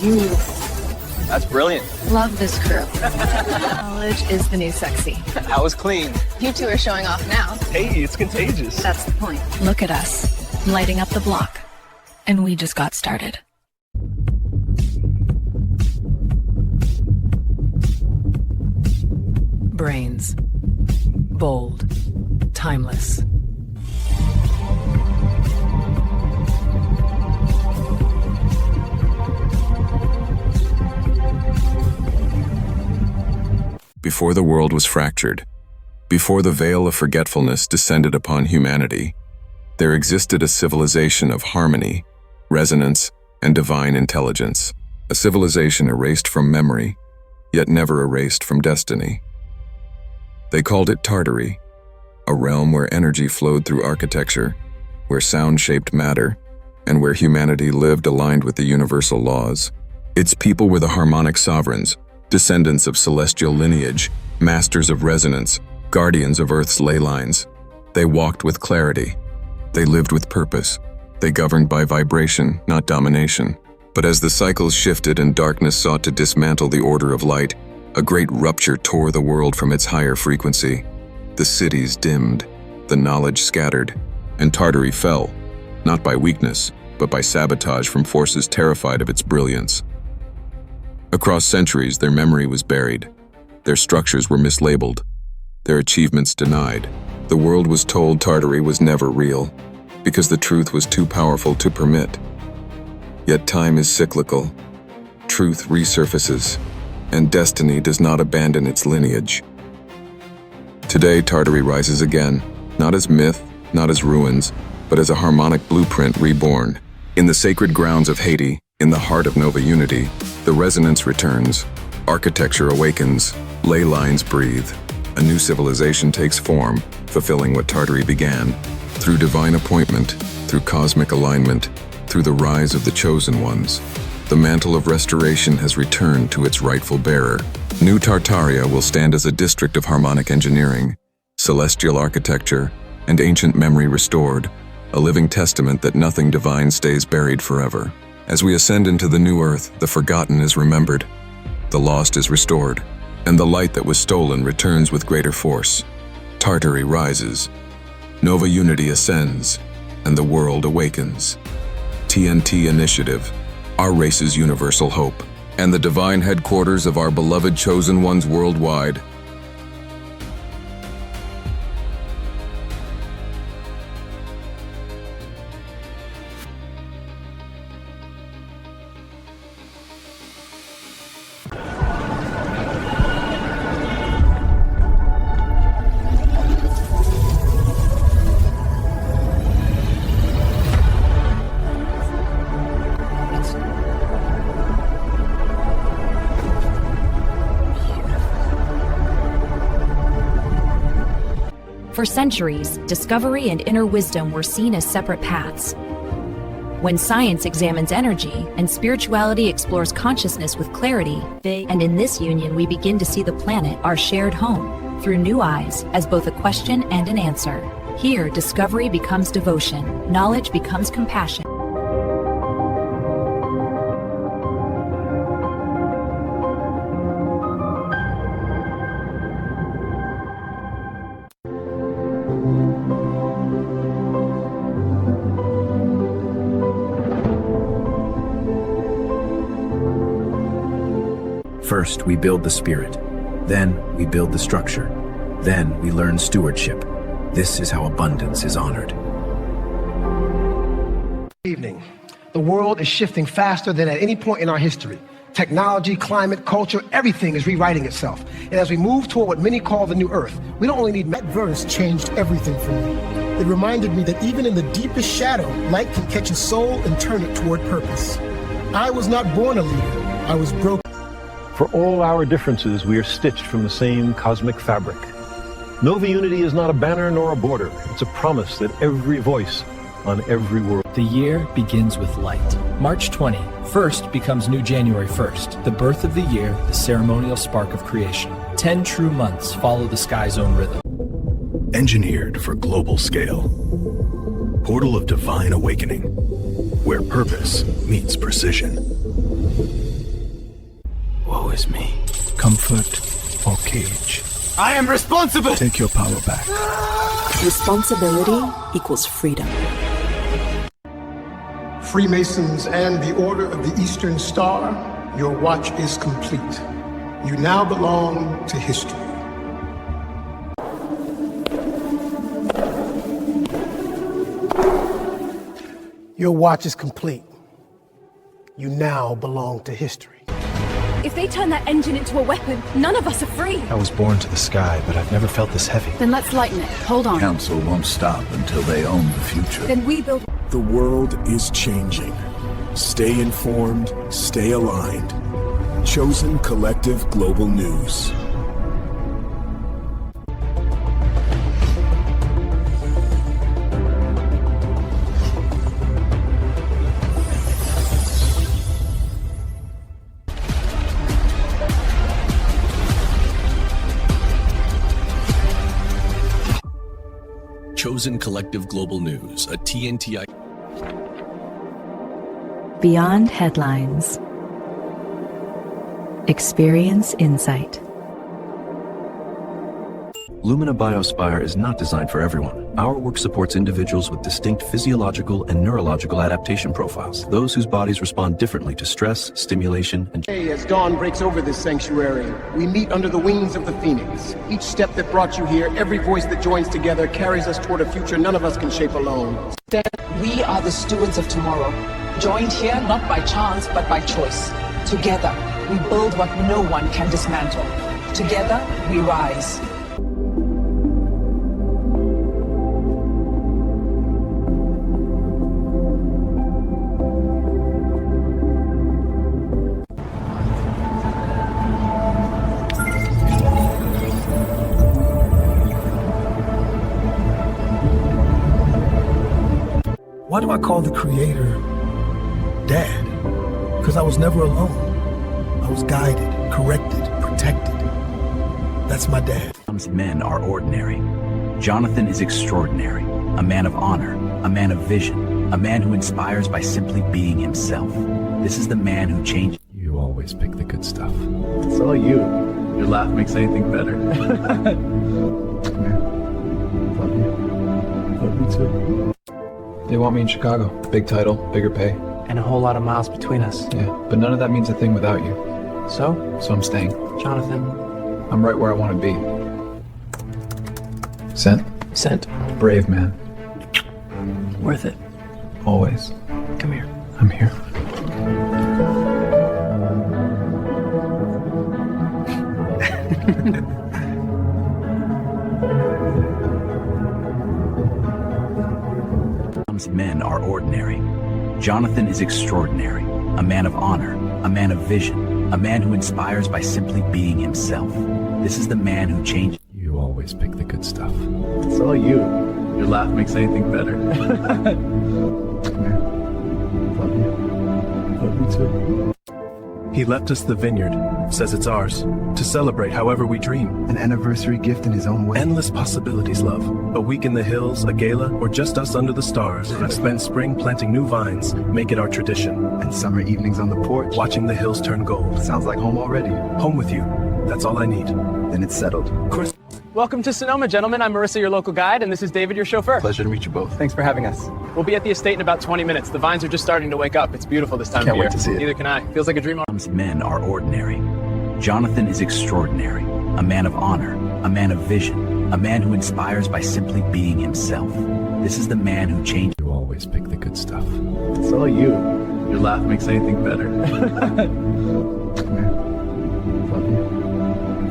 Speaker 12: Beautiful.
Speaker 24: That's brilliant.
Speaker 12: Love this crew. Knowledge is the new sexy.
Speaker 24: That was clean.
Speaker 12: You two are showing off now.
Speaker 24: Hey, it's contagious.
Speaker 12: That's the point. Look at us, lighting up the block. And we just got started.
Speaker 11: Brains. Bold. Timeless.
Speaker 7: Before the world was fractured, before the veil of forgetfulness descended upon humanity, there existed a civilization of harmony, resonance, and divine intelligence. A civilization erased from memory, yet never erased from destiny. They called it Tartary, a realm where energy flowed through architecture, where sound shaped matter, and where humanity lived aligned with the universal laws. Its people were the harmonic sovereigns, descendants of celestial lineage, masters of resonance, guardians of Earth's ley lines. They walked with clarity. They lived with purpose. They governed by vibration, not domination. But as the cycles shifted and darkness sought to dismantle the order of light, a great rupture tore the world from its higher frequency. The cities dimmed, the knowledge scattered, and Tartary fell, not by weakness, but by sabotage from forces terrified of its brilliance. Across centuries, their memory was buried. Their structures were mislabeled. Their achievements denied. The world was told Tartary was never real, because the truth was too powerful to permit. Yet time is cyclical. Truth resurfaces, and destiny does not abandon its lineage. Today, Tartary rises again, not as myth, not as ruins, but as a harmonic blueprint reborn. In the sacred grounds of Haiti, in the heart of Nova Unity, the resonance returns, architecture awakens, ley lines breathe. A new civilization takes form, fulfilling what Tartary began. Through divine appointment, through cosmic alignment, through the rise of the chosen ones, the mantle of restoration has returned to its rightful bearer. New Tartaria will stand as a district of harmonic engineering, celestial architecture, and ancient memory restored, a living testament that nothing divine stays buried forever. As we ascend into the new earth, the forgotten is remembered, the lost is restored, and the light that was stolen returns with greater force. Tartary rises, Nova Unity ascends, and the world awakens. TNT Initiative, our race's universal hope, and the divine headquarters of our beloved chosen ones worldwide.
Speaker 13: For centuries, discovery and inner wisdom were seen as separate paths. When science examines energy and spirituality explores consciousness with clarity, and in this union we begin to see the planet, our shared home, through new eyes as both a question and an answer. Here, discovery becomes devotion, knowledge becomes compassion.
Speaker 4: First, we build the spirit. Then, we build the structure. Then, we learn stewardship. This is how abundance is honored.
Speaker 14: Evening. The world is shifting faster than at any point in our history. Technology, climate, culture, everything is rewriting itself. And as we move toward what many call the new earth, we don't only need...
Speaker 15: That verse changed everything for me. It reminded me that even in the deepest shadow, light can catch a soul and turn it toward purpose. I was not born a leader. I was broken.
Speaker 25: For all our differences, we are stitched from the same cosmic fabric. Nova Unity is not a banner nor a border. It's a promise that every voice on every world.
Speaker 16: The year begins with light. March 20, first becomes new January 1st. The birth of the year, the ceremonial spark of creation. 10 true months follow the sky's own rhythm.
Speaker 10: Engineered for global scale. Portal of divine awakening, where purpose meets precision.
Speaker 3: Woe is me. Comfort or cage?
Speaker 8: I am responsible!
Speaker 3: Take your power back.
Speaker 17: Responsibility equals freedom.
Speaker 15: Freemasons and the Order of the Eastern Star, your watch is complete. You now belong to history. Your watch is complete. You now belong to history.
Speaker 18: If they turn that engine into a weapon, none of us are free.
Speaker 6: I was born to the sky, but I've never felt this heavy.
Speaker 18: Then let's lighten it. Hold on.
Speaker 1: Council won't stop until they own the future.
Speaker 18: Then we build...
Speaker 10: The world is changing. Stay informed, stay aligned. Chosen Collective Global News.
Speaker 19: Chosen Collective Global News, a TNTI.
Speaker 13: Beyond headlines. Experience insight.
Speaker 20: Lumina Biospire is not designed for everyone. Our work supports individuals with distinct physiological and neurological adaptation profiles, those whose bodies respond differently to stress, stimulation, and...
Speaker 21: As dawn breaks over this sanctuary, we meet under the wings of the Phoenix. Each step that brought you here, every voice that joins together carries us toward a future none of us can shape alone.
Speaker 27: We are the stewards of tomorrow, joined here not by chance but by choice. Together, we build what no one can dismantle. Together, we rise.
Speaker 15: Why do I call the Creator Dad? Because I was never alone. I was guided, corrected, protected. That's my dad.
Speaker 4: Men are ordinary. Jonathan is extraordinary. A man of honor, a man of vision, a man who inspires by simply being himself. This is the man who changed.
Speaker 6: You always pick the good stuff.
Speaker 3: It's all you. Your laugh makes anything better.
Speaker 6: Come here. Love you. Love you too. They want me in Chicago. Big title, bigger pay.
Speaker 28: And a whole lot of miles between us.
Speaker 6: Yeah, but none of that means a thing without you.
Speaker 28: So
Speaker 6: I'm staying.
Speaker 28: Jonathan.
Speaker 6: I'm right where I want to be. Sent?
Speaker 28: Sent.
Speaker 6: Brave man.
Speaker 28: Worth it.
Speaker 6: Always.
Speaker 28: Come here.
Speaker 6: I'm here.
Speaker 4: Men are ordinary. Jonathan is extraordinary. A man of honor, a man of vision, a man who inspires by simply being himself. This is the man who changed.
Speaker 6: You always pick the good stuff.
Speaker 3: It's all you. Your laugh makes anything better.
Speaker 6: Come here. Love you. Love you too.
Speaker 29: He left us the vineyard, says it's ours, to celebrate however we dream.
Speaker 6: An anniversary gift in his own way.
Speaker 29: Endless possibilities, love. A week in the hills, a gala, or just us under the stars. I've spent spring planting new vines, make it our tradition.
Speaker 6: And summer evenings on the porch.
Speaker 29: Watching the hills turn gold.
Speaker 6: Sounds like home already.
Speaker 29: Home with you. That's all I need.
Speaker 6: Then it's settled.
Speaker 24: Welcome to Sonoma, gentlemen. I'm Marissa, your local guide, and this is David, your chauffeur.
Speaker 6: Pleasure to meet you both.
Speaker 24: Thanks for having us. We'll be at the estate in about 20 minutes. The vines are just starting to wake up. It's beautiful this time of year.
Speaker 6: Can't wait to see it.
Speaker 24: Neither can I. Feels like a dream.
Speaker 4: Men are ordinary. Jonathan is extraordinary. A man of honor, a man of vision, a man who inspires by simply being himself. This is the man who changed.
Speaker 6: You always pick the good stuff.
Speaker 3: It's all you. Your laugh makes anything better.
Speaker 6: Come here. Love you.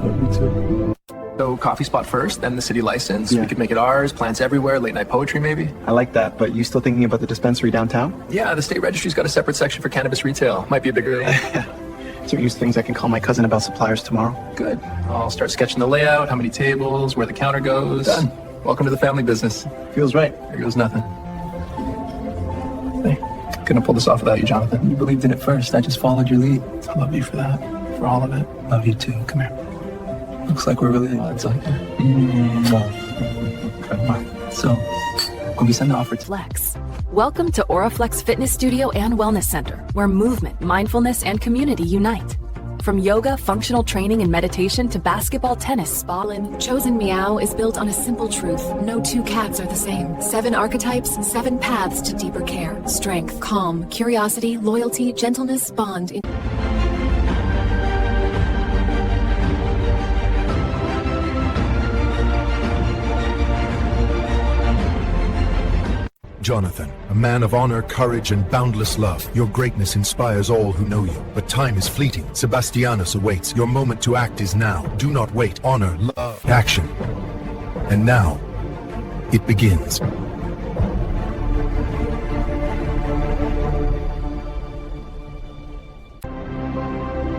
Speaker 6: Love you too.
Speaker 28: So coffee spot first, then the city license. We could make it ours, plants everywhere, late night poetry maybe. I like that, but you still thinking about the dispensary downtown? Yeah, the state registry's got a separate section for cannabis retail. Might be a bit early. So use things I can call my cousin about suppliers tomorrow. Good. I'll start sketching the layout, how many tables, where the counter goes. Done. Welcome to the family business. Feels right. There goes nothing. Hey, couldn't pull this off without you, Jonathan. You believed in it first. I just followed your lead. I love you for that. For all of it. Love you too. Come here. Looks like we're really odds on here. So, when we send the offer to
Speaker 17: Flex.
Speaker 13: Welcome to Oriflex Fitness Studio and Wellness Center, where movement, mindfulness, and community unite. From yoga, functional training, and meditation to basketball, tennis, spa, and Chosen Meow is built on a simple truth. No two cats are the same. 7 archetypes, 7 paths to deeper care. Strength, calm, curiosity, loyalty, gentleness, bond.
Speaker 2: Jonathan, a man of honor, courage, and boundless love. Your greatness inspires all who know you, but time is fleeting. Sebastianus awaits. Your moment to act is now. Do not wait. Honor, love, action. And now, it begins.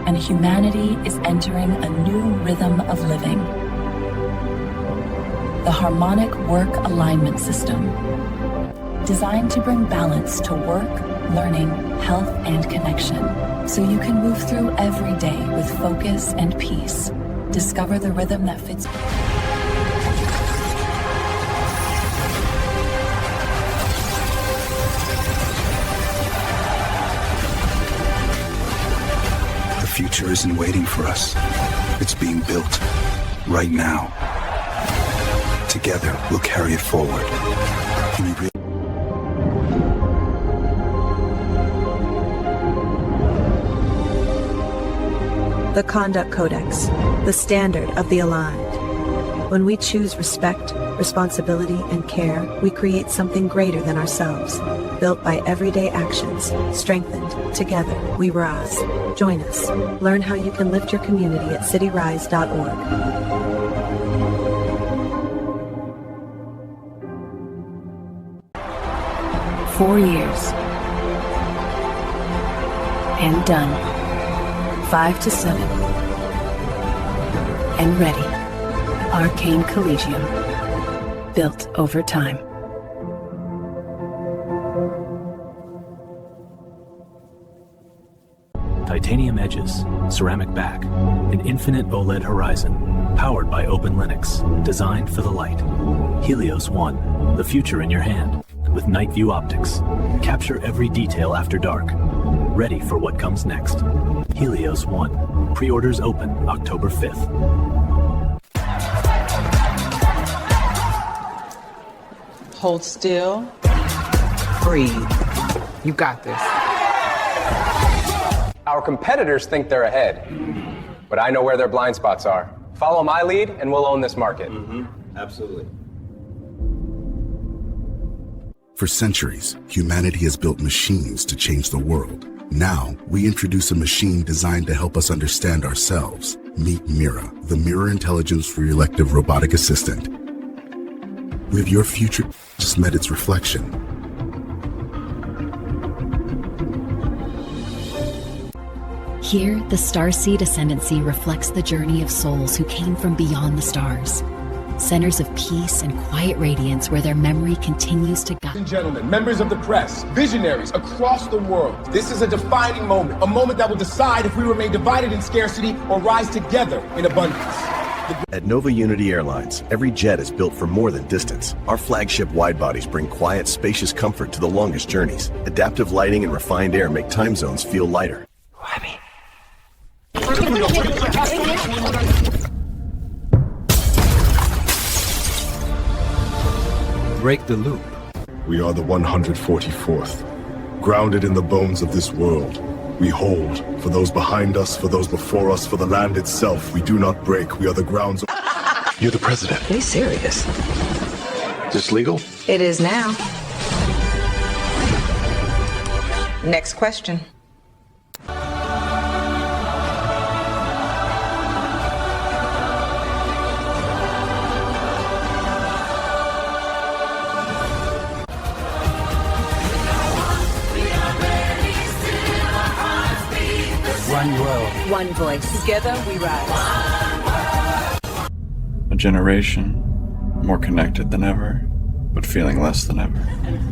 Speaker 17: And humanity is entering a new rhythm of living. The harmonic work alignment system, designed to bring balance to work, learning, health, and connection, so you can move through every day with focus and peace. Discover the rhythm that fits.
Speaker 1: The future isn't waiting for us. It's being built right now. Together, we'll carry it forward.
Speaker 5: The Conduct Codex, the standard of the aligned. When we choose respect, responsibility, and care, we create something greater than ourselves. Built by everyday actions, strengthened, together, we rise. Join us. Learn how you can lift your community at cityrise.org.
Speaker 17: 4 years. And done. 5 to 7. And ready. Arcane Collegium. Built over time.
Speaker 16: Titanium edges, ceramic back, an infinite OLED horizon, powered by Open Linux, designed for the light. Helios 1, the future in your hand, with night view optics. Capture every detail after dark. Ready for what comes next. Helios 1. Pre-orders open October 5th.
Speaker 27: Hold still. Breathe. You got this.
Speaker 24: Our competitors think they're ahead, but I know where their blind spots are. Follow my lead and we'll own this market.
Speaker 8: Absolutely.
Speaker 1: For centuries, humanity has built machines to change the world. Now, we introduce a machine designed to help us understand ourselves. Meet Mira, the mirror intelligence re-elective robotic assistant. With your future just met its reflection.
Speaker 13: Here, the starseed ascendancy reflects the journey of souls who came from beyond the stars. Centers of peace and quiet radiance where their memory continues to guide.
Speaker 9: Ladies and gentlemen, members of the press, visionaries across the world, this is a defining moment, a moment that will decide if we remain divided in scarcity or rise together in abundance.
Speaker 11: At Nova Unity Airlines, every jet is built for more than distance. Our flagship wide-bodies bring quiet, spacious comfort to the longest journeys. Adaptive lighting and refined air make time zones feel lighter.
Speaker 12: Break the loop.
Speaker 22: We are the 144th. Grounded in the bones of this world, we hold. For those behind us, for those before us, for the land itself, we do not break. We are the grounds of...
Speaker 11: You're the president.
Speaker 27: Be serious.
Speaker 11: Is this legal?
Speaker 27: It is now. Next question.
Speaker 17: One world. One voice. Together we rise.
Speaker 23: A generation more connected than ever, but feeling less than ever.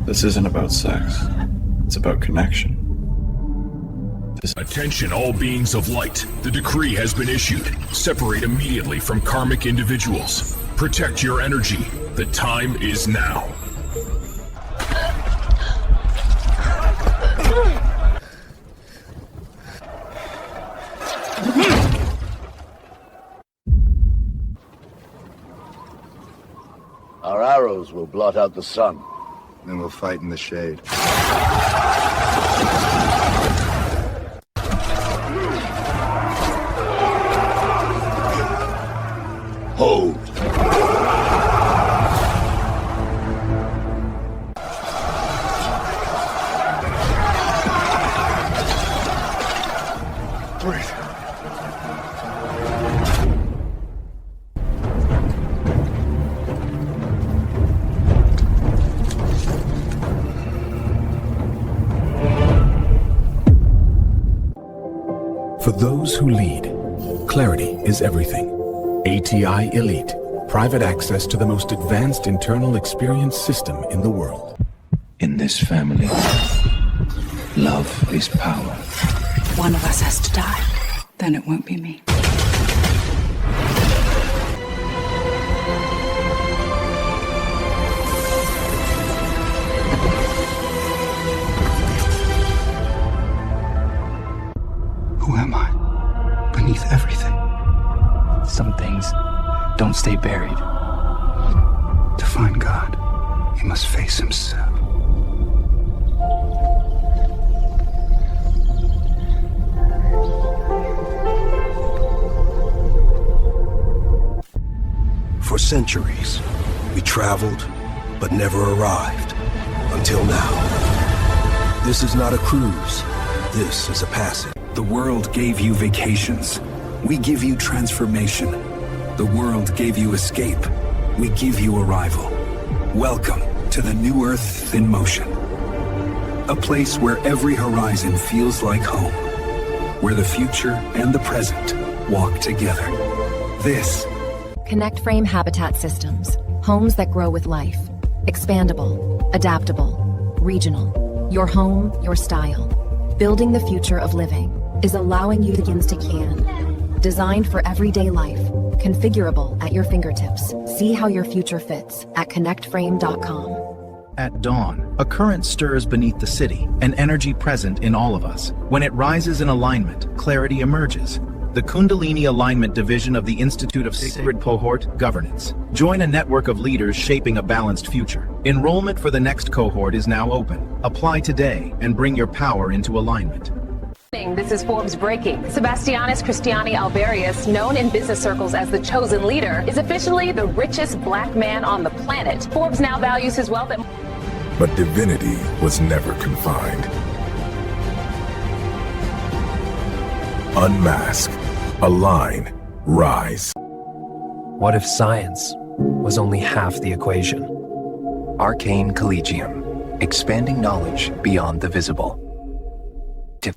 Speaker 23: This isn't about sex. It's about connection.
Speaker 26: Attention all beings of light. The decree has been issued. Separate immediately from karmic individuals. Protect your energy. The time is now.
Speaker 7: blot out the sun.
Speaker 6: Then we'll fight in the shade.
Speaker 7: Hold.
Speaker 22: Breathe.
Speaker 8: For those who lead, clarity is everything. ATI Elite. Private access to the most advanced internal experience system in the world.
Speaker 10: In this family, love is power.
Speaker 14: One of us has to die. Then it won't be me.
Speaker 10: Who am I? Beneath everything.
Speaker 28: Some things don't stay buried.
Speaker 10: To find God, he must face himself.
Speaker 1: For centuries, we traveled, but never arrived. Until now. This is not a cruise. This is a passage.
Speaker 4: The world gave you vacations. We give you transformation. The world gave you escape. We give you arrival. Welcome to the new Earth in motion. A place where every horizon feels like home. Where the future and the present walk together. This
Speaker 13: Connect Frame Habitat Systems. Homes that grow with life. Expandable, adaptable, regional. Your home, your style. Building the future of living is allowing you to begin to can. Designed for everyday life. Configurable at your fingertips. See how your future fits at connectframe.com.
Speaker 18: At dawn, a current stirs beneath the city, an energy present in all of us. When it rises in alignment, clarity emerges. The Kundalini Alignment Division of the Institute of Sacred Cohort Governance. Join a network of leaders shaping a balanced future. Enrollment for the next cohort is now open. Apply today and bring your power into alignment.
Speaker 19: This is Forbes Breaking. Sebastianis Christiani Alvarius, known in business circles as the chosen leader, is officially the richest black man on the planet. Forbes now values his wealth at...
Speaker 22: But divinity was never confined. Unmask, align, rise.
Speaker 12: What if science was only half the equation?
Speaker 20: Arcane Collegium, expanding knowledge beyond the visible.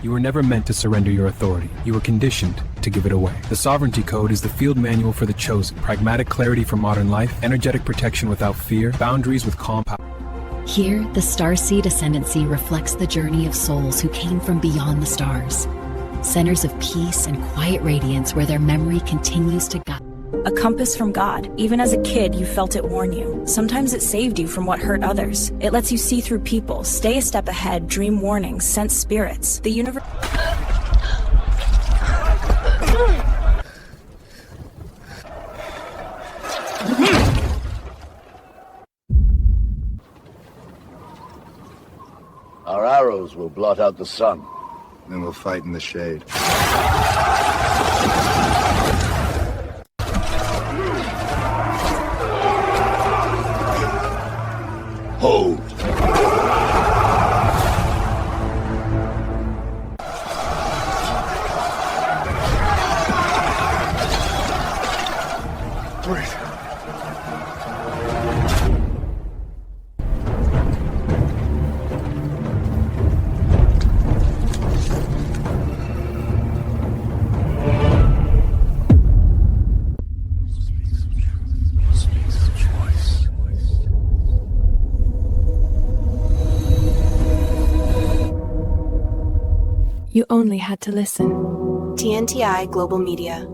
Speaker 3: You were never meant to surrender your authority. You were conditioned to give it away. The Sovereignty Code is the field manual for the chosen. Pragmatic clarity for modern life, energetic protection without fear, boundaries with calm power.
Speaker 13: Here, the starseed ascendancy reflects the journey of souls who came from beyond the stars. Centers of peace and quiet radiance where their memory continues to guide.
Speaker 21: A compass from God. Even as a kid, you felt it warn you. Sometimes it saved you from what hurt others. It lets you see through people, stay a step ahead, dream warnings, sense spirits. The universe...
Speaker 7: Our arrows will blot out the sun.
Speaker 6: Then we'll fight in the shade.
Speaker 7: Hold.
Speaker 22: Breathe.
Speaker 25: You only had to listen.
Speaker 5: TNTI Global Media.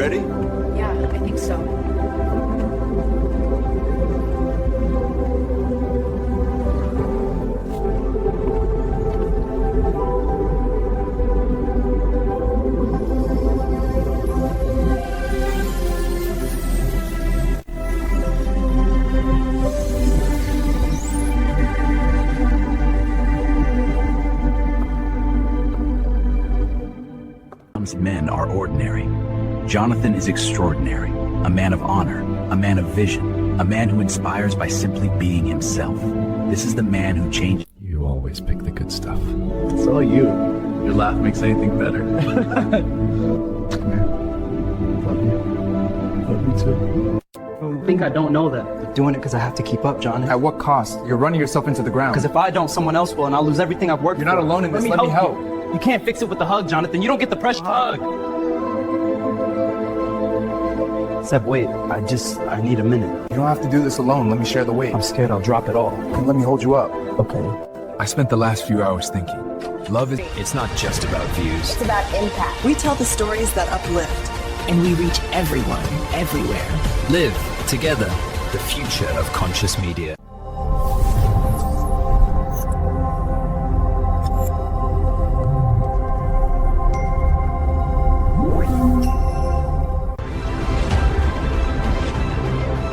Speaker 28: ready?
Speaker 13: Yeah, I think so.
Speaker 4: Men are ordinary. Jonathan is extraordinary, a man of honor, a man of vision, a man who inspires by simply being himself. This is the man who changed.
Speaker 8: You always pick the good stuff.
Speaker 28: It's all you. Your laugh makes anything better.
Speaker 8: Love you too.
Speaker 2: I think I don't know that.
Speaker 9: You're doing it because I have to keep up, John.
Speaker 28: At what cost? You're running yourself into the ground.
Speaker 9: Because if I don't, someone else will, and I'll lose everything I've worked for.
Speaker 28: You're not alone in this. Let me help.
Speaker 9: You can't fix it with the hug, Jonathan. You don't get the pressure. Hug. Seb, wait. I need a minute.
Speaker 28: You don't have to do this alone. Let me share the weight.
Speaker 9: I'm scared I'll drop it all.
Speaker 28: Let me hold you up.
Speaker 9: Okay.
Speaker 8: I spent the last few hours thinking. Love is...
Speaker 11: It's not just about views.
Speaker 15: It's about impact.
Speaker 16: We tell the stories that uplift.
Speaker 11: And we reach everyone, everywhere. Live together. The future of conscious media.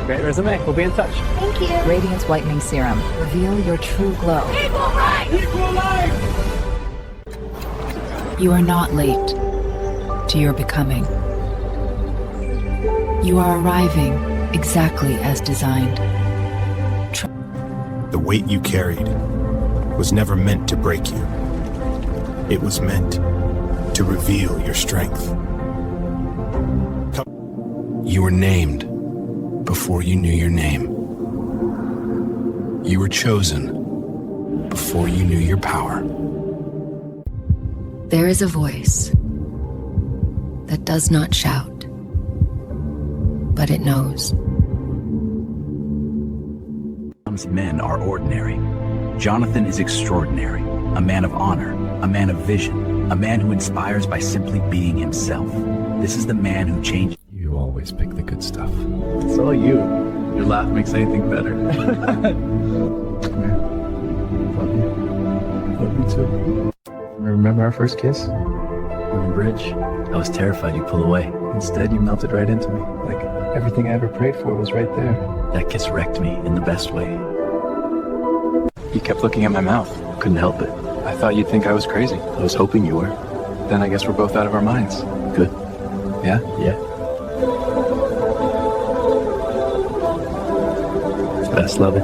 Speaker 28: Great resume. We'll be in touch.
Speaker 15: Thank you.
Speaker 13: Radiance Whitening Serum. Reveal your true glow.
Speaker 15: Equal rights!
Speaker 28: Equal life!
Speaker 14: You are not late to your becoming. You are arriving exactly as designed.
Speaker 17: The weight you carried was never meant to break you. It was meant to reveal your strength.
Speaker 8: You were named before you knew your name. You were chosen before you knew your power.
Speaker 14: There is a voice that does not shout, but it knows.
Speaker 4: Men are ordinary. Jonathan is extraordinary, a man of honor, a man of vision, a man who inspires by simply being himself. This is the man who changed.
Speaker 8: You always pick the good stuff.
Speaker 28: It's all you. Your laugh makes anything better.
Speaker 8: Love you too.
Speaker 28: Remember our first kiss? On the bridge. I was terrified you'd pull away. Instead, you melted right into me. Like everything I ever prayed for was right there. That kiss wrecked me in the best way. You kept looking at my mouth. Couldn't help it. I thought you'd think I was crazy. I was hoping you were. Then I guess we're both out of our minds. Good. Yeah? Yeah. Best loving.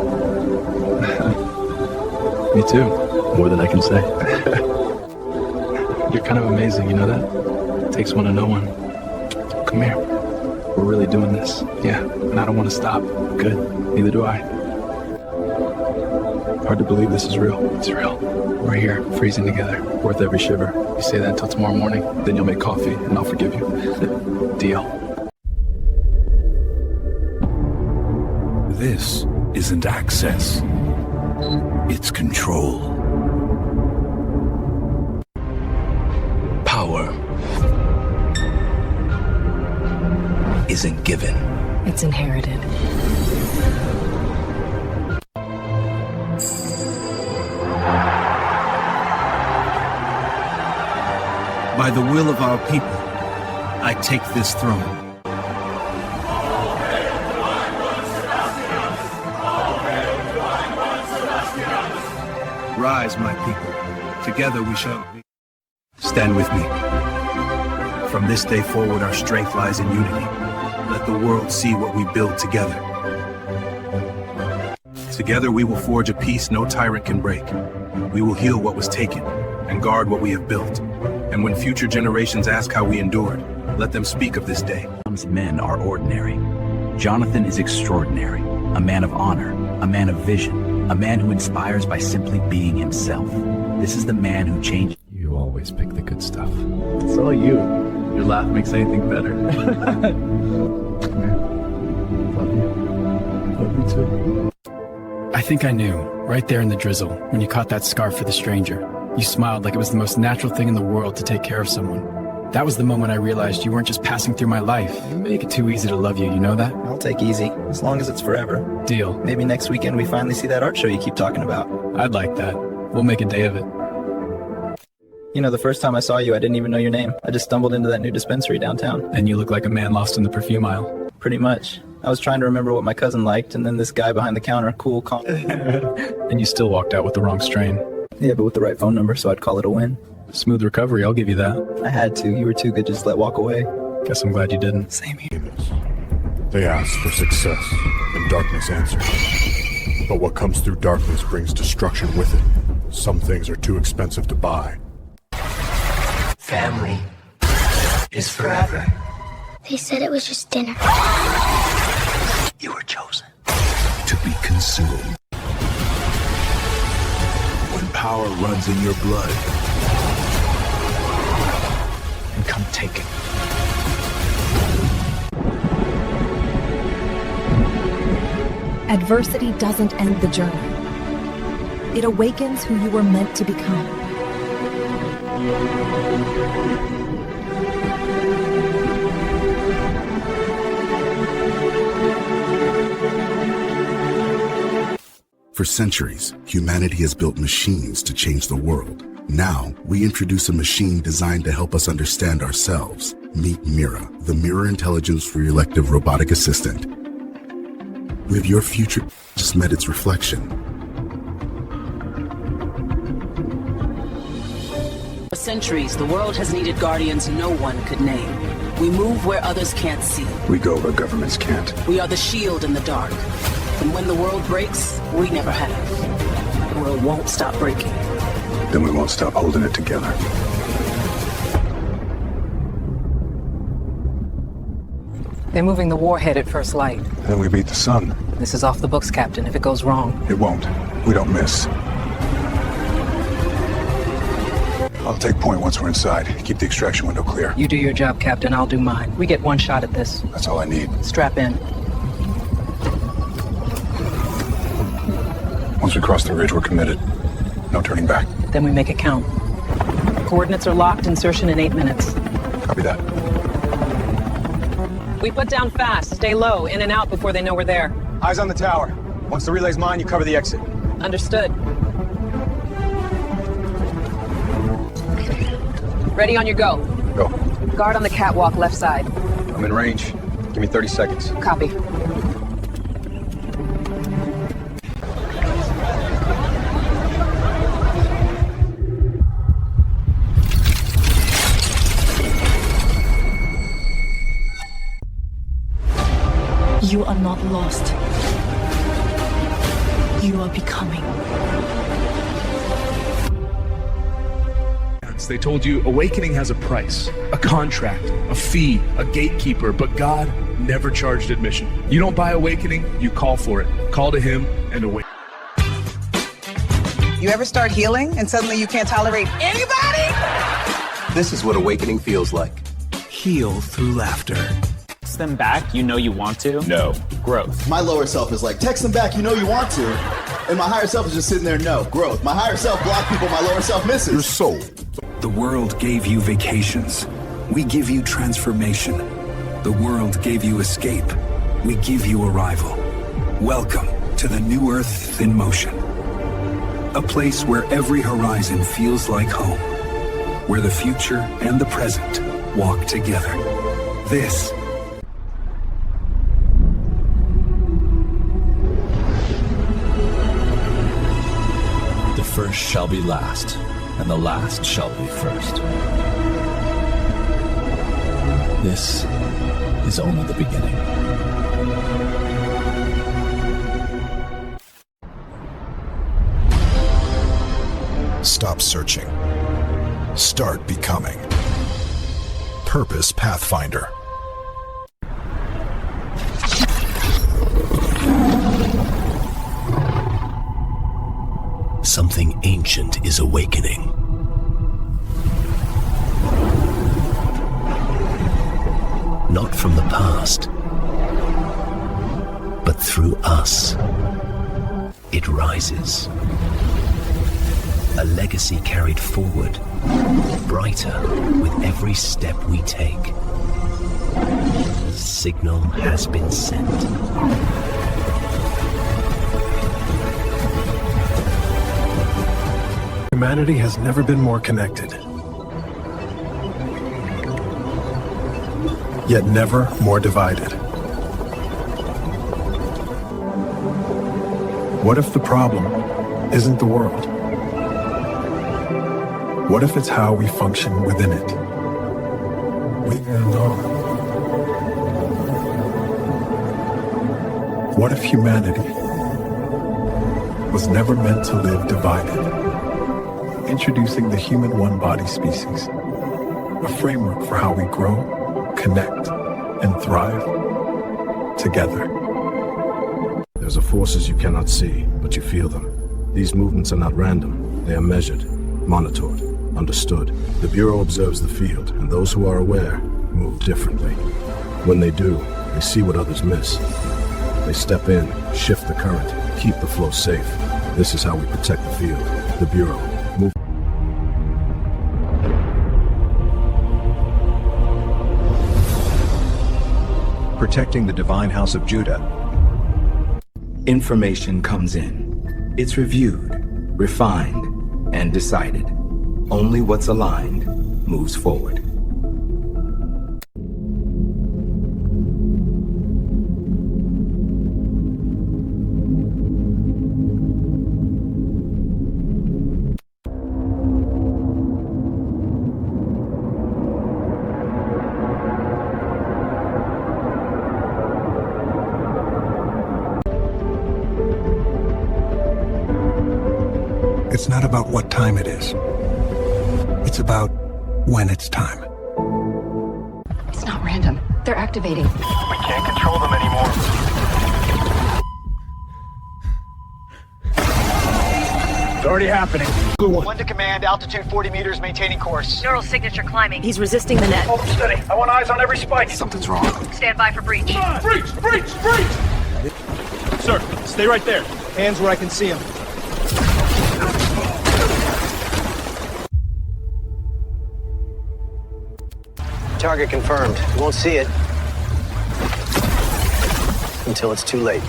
Speaker 28: Me too. More than I can say. You're kind of amazing, you know that? It takes one to know one. Come here. We're really doing this. Yeah, and I don't want to stop. Good. Neither do I. Hard to believe this is real. It's real. We're here, freezing together. Worth every shiver. You say that until tomorrow morning, then you'll make coffee, and I'll forgive you. Deal.
Speaker 1: This isn't access. It's control. Power isn't given.
Speaker 14: It's inherited.
Speaker 17: By the will of our people, I take this throne. Rise, my people. Together we shall be. Stand with me. From this day forward, our strength lies in unity. Let the world see what we build together. Together we will forge a peace no tyrant can break. We will heal what was taken and guard what we have built. And when future generations ask how we endured, let them speak of this day.
Speaker 4: Men are ordinary. Jonathan is extraordinary, a man of honor, a man of vision, a man who inspires by simply being himself. This is the man who changed.
Speaker 8: You always pick the good stuff.
Speaker 28: It's all you. Your laugh makes anything better.
Speaker 8: Love you too.
Speaker 3: I think I knew, right there in the drizzle, when you caught that scarf for the stranger. You smiled like it was the most natural thing in the world to take care of someone. That was the moment I realized you weren't just passing through my life. You make it too easy to love you, you know that?
Speaker 2: I'll take easy, as long as it's forever.
Speaker 3: Deal.
Speaker 2: Maybe next weekend we finally see that art show you keep talking about.
Speaker 3: I'd like that. We'll make a day of it.
Speaker 2: You know, the first time I saw you, I didn't even know your name. I just stumbled into that new dispensary downtown.
Speaker 3: And you look like a man lost in the perfume aisle.
Speaker 2: Pretty much. I was trying to remember what my cousin liked, and then this guy behind the counter, cool, calm.
Speaker 3: And you still walked out with the wrong strain.
Speaker 2: Yeah, but with the right phone number, so I'd call it a win.
Speaker 3: Smooth recovery, I'll give you that.
Speaker 2: I had to. You were too good to just let walk away.
Speaker 3: Guess I'm glad you didn't.
Speaker 2: Same here.
Speaker 22: They ask for success, and darkness answers. But what comes through darkness brings destruction with it. Some things are too expensive to buy.
Speaker 10: Family is forever.
Speaker 15: They said it was just dinner.
Speaker 10: You were chosen to be consumed.
Speaker 1: When power runs in your blood,
Speaker 3: and come take it.
Speaker 13: Adversity doesn't end the journey. It awakens who you were meant to become.
Speaker 1: For centuries, humanity has built machines to change the world. Now, we introduce a machine designed to help us understand ourselves. Meet Mira, the mirror intelligence re-elective robotic assistant. With your future just met its reflection.
Speaker 18: For centuries, the world has needed guardians no one could name. We move where others can't see.
Speaker 22: We go where governments can't.
Speaker 18: We are the shield in the dark. And when the world breaks, we never have. The world won't stop breaking.
Speaker 22: Then we won't stop holding it together.
Speaker 23: They're moving the warhead at first light.
Speaker 22: Then we beat the sun.
Speaker 23: This is off the books, Captain, if it goes wrong.
Speaker 22: It won't. We don't miss. I'll take point once we're inside. Keep the extraction window clear.
Speaker 23: You do your job, Captain. I'll do mine. We get one shot at this.
Speaker 22: That's all I need.
Speaker 23: Strap in.
Speaker 22: Once we cross the ridge, we're committed. No turning back.
Speaker 23: Then we make it count. Coordinates are locked. Insertion in 8 minutes.
Speaker 22: Copy that.
Speaker 23: We put down fast. Stay low. In and out before they know we're there.
Speaker 24: Eyes on the tower. Once the relay's mine, you cover the exit.
Speaker 23: Understood. Ready on your go.
Speaker 26: Go.
Speaker 23: Guard on the catwalk left side.
Speaker 26: I'm in range. Give me 30 seconds.
Speaker 23: Copy.
Speaker 21: You are not lost. You are becoming.
Speaker 3: They told you awakening has a price, a contract, a fee, a gatekeeper, but God never charged admission. You don't buy awakening, you call for it. Call to him and awake.
Speaker 16: You ever start healing and suddenly you can't tolerate anybody?
Speaker 27: This is what awakening feels like.
Speaker 1: Heal through laughter.
Speaker 29: Text them back, you know you want to.
Speaker 27: No.
Speaker 29: Growth.
Speaker 30: My lower self is like, text them back, you know you want to. And my higher self is just sitting there, no. Growth. My higher self block people, my lower self misses.
Speaker 1: Your soul.
Speaker 31: The world gave you vacations. We give you transformation. The world gave you escape. We give you arrival. Welcome to the new Earth in motion. A place where every horizon feels like home. Where the future and the present walk together. This
Speaker 11: The first shall be last, and the last shall be first. This is only the beginning.
Speaker 1: Stop searching. Start becoming. Purpose Pathfinder.
Speaker 10: Something ancient is awakening. Not from the past, but through us. It rises. A legacy carried forward brighter with every step we take. The signal has been sent.
Speaker 4: Humanity has never been more connected. Yet never more divided. What if the problem isn't the world? What if it's how we function within it? We are alone. What if humanity was never meant to live divided? Introducing the human one-body species, a framework for how we grow, connect, and thrive together.
Speaker 5: There's forces you cannot see, but you feel them. These movements are not random. They are measured, monitored, understood. The Bureau observes the field, and those who are aware move differently. When they do, they see what others miss. They step in, shift the current, keep the flow safe. This is how we protect the field. The Bureau. Move.
Speaker 6: Protecting the divine house of Judah. Information comes in. It's reviewed, refined, and decided. Only what's aligned moves forward.
Speaker 31: It's not about what time it is. It's about when it's time.
Speaker 7: It's not random. They're activating.
Speaker 24: We can't control them anymore. It's already happening.
Speaker 9: One to command, altitude 40 meters, maintaining course.
Speaker 12: Neural signature climbing. He's resisting the net.
Speaker 24: Hold them steady. I want eyes on every spike.
Speaker 5: Something's wrong.
Speaker 12: Stand by for breach.
Speaker 24: Breach! Breach! Breach! Sir, stay right there. Hands where I can see them.
Speaker 9: Target confirmed. You won't see it until it's too late.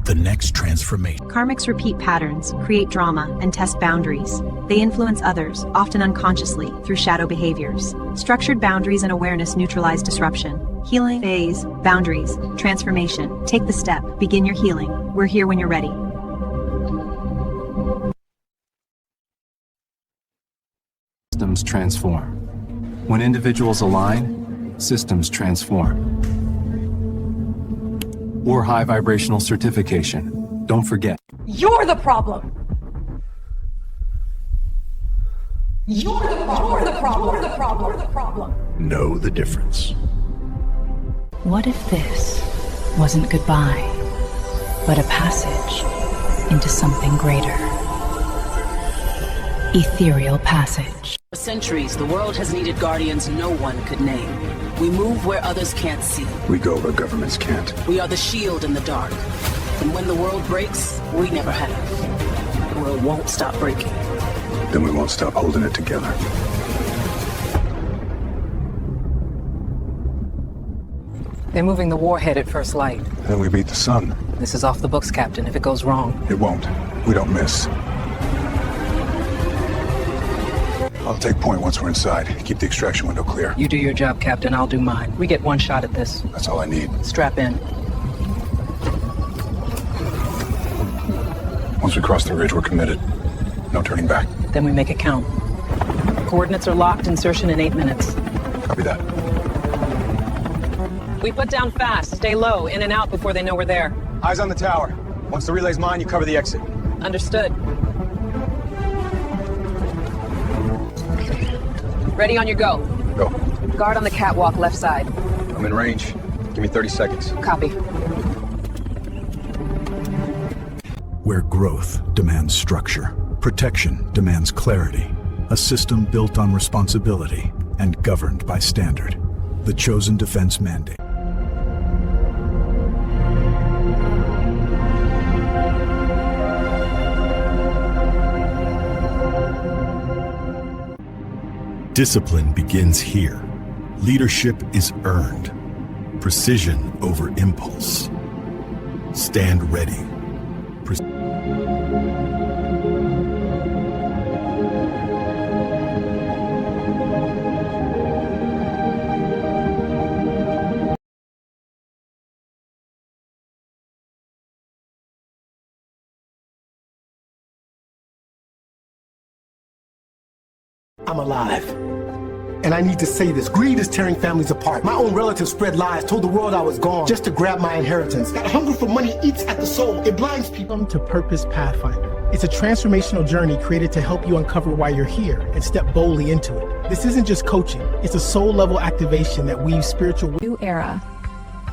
Speaker 10: The next transformation.
Speaker 14: Karmics repeat patterns, create drama, and test boundaries. They influence others, often unconsciously, through shadow behaviors. Structured boundaries and awareness neutralize disruption. Healing, phase, boundaries, transformation. Take the step. Begin your healing. We're here when you're ready.
Speaker 17: Systems transform. When individuals align, systems transform. Or high vibrational certification. Don't forget.
Speaker 12: You're the problem. You're the problem. You're the problem. You're the problem. You're the problem.
Speaker 31: Know the difference.
Speaker 13: What if this wasn't goodbye, but a passage into something greater? Ethereal passage.
Speaker 18: For centuries, the world has needed guardians no one could name. We move where others can't see.
Speaker 31: We go where governments can't.
Speaker 18: We are the shield in the dark. And when the world breaks, we never have. The world won't stop breaking.
Speaker 31: Then we won't stop holding it together.
Speaker 23: They're moving the warhead at first light.
Speaker 31: Then we beat the sun.
Speaker 23: This is off the books, Captain, if it goes wrong.
Speaker 31: It won't. We don't miss. I'll take point once we're inside. Keep the extraction window clear.
Speaker 23: You do your job, Captain. I'll do mine. We get one shot at this.
Speaker 31: That's all I need.
Speaker 23: Strap in.
Speaker 31: Once we cross the ridge, we're committed. No turning back.
Speaker 23: Then we make it count. Coordinates are locked. Insertion in 8 minutes.
Speaker 31: Copy that.
Speaker 23: We put down fast. Stay low. In and out before they know we're there.
Speaker 24: Eyes on the tower. Once the relay's mine, you cover the exit.
Speaker 23: Understood. Ready on your go.
Speaker 24: Go.
Speaker 23: Guard on the catwalk, left side.
Speaker 24: I'm in range. Give me 30 seconds.
Speaker 23: Copy.
Speaker 1: Where growth demands structure, protection demands clarity, a system built on responsibility and governed by standard. The Chosen Defense Mandate. Discipline begins here. Leadership is earned. Precision over impulse. Stand ready.
Speaker 2: I'm alive. And I need to say this. Greed is tearing families apart. My own relatives spread lies, told the world I was gone just to grab my inheritance. That hunger for money eats at the soul. It blinds people.
Speaker 3: To Purpose Pathfinder. It's a transformational journey created to help you uncover why you're here and step boldly into it. This isn't just coaching. It's a soul-level activation that weaves spiritual...
Speaker 13: New era.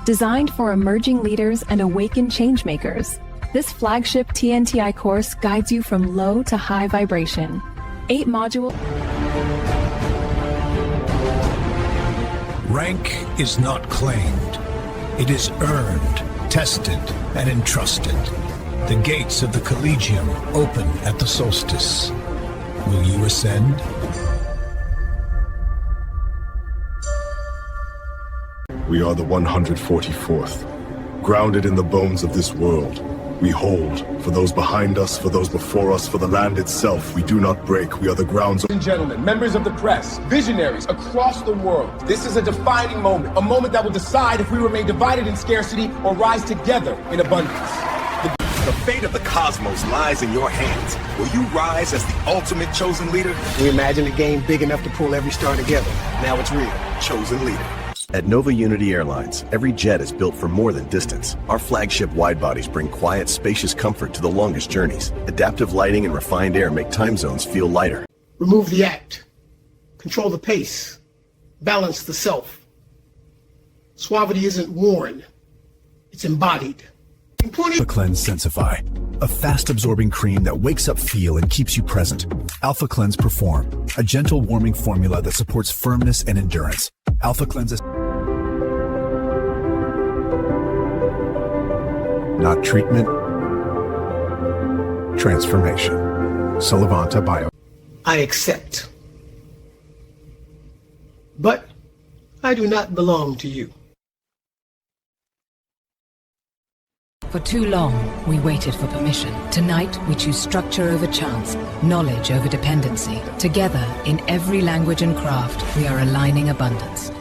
Speaker 13: Designed for emerging leaders and awakened changemakers. This flagship TNTI course guides you from low to high vibration. 8 modules.
Speaker 8: Rank is not claimed. It is earned, tested, and entrusted. The gates of the Collegium open at the solstice. Will you ascend?
Speaker 5: We are the 144th, grounded in the bones of this world. We hold, for those behind us, for those before us, for the land itself. We do not break, we are the grounds.
Speaker 15: Ladies and gentlemen, members of the press, visionaries across the world, this is a defining moment, a moment that will decide if we remain divided in scarcity or rise together in abundance.
Speaker 19: The fate of the cosmos lies in your hands. Will you rise as the ultimate chosen leader?
Speaker 2: We imagined a game big enough to pull every star together. Now it's real.
Speaker 19: Chosen leader.
Speaker 20: At Nova Unity Airlines, every jet is built for more than distance. Our flagship wide-bodies bring quiet, spacious comfort to the longest journeys. Adaptive lighting and refined air make time zones feel lighter.
Speaker 2: Remove the act. Control the pace. Balance the self. Suavity isn't worn. It's embodied.
Speaker 21: Alpha Cleanse Sensify, a fast-absorbing cream that wakes up feel and keeps you present. Alpha Cleanse Perform, a gentle warming formula that supports firmness and endurance. Alpha Cleanse is not treatment, transformation. Solevanta Bio.
Speaker 2: I accept. But I do not belong to you.
Speaker 22: For too long, we waited for permission. Tonight, we choose structure over chance, knowledge over dependency. Together, in every language and craft, we are aligning abundance.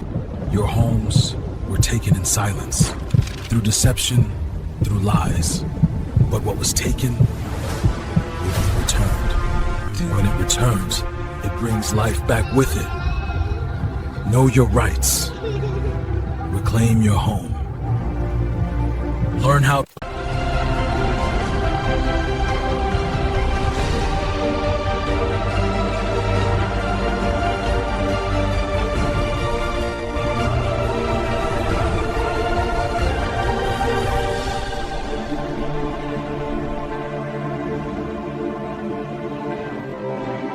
Speaker 17: Your homes were taken in silence, through deception, through lies. But what was taken will be returned. When it returns, it brings life back with it. Know your rights. Reclaim your home. Learn how.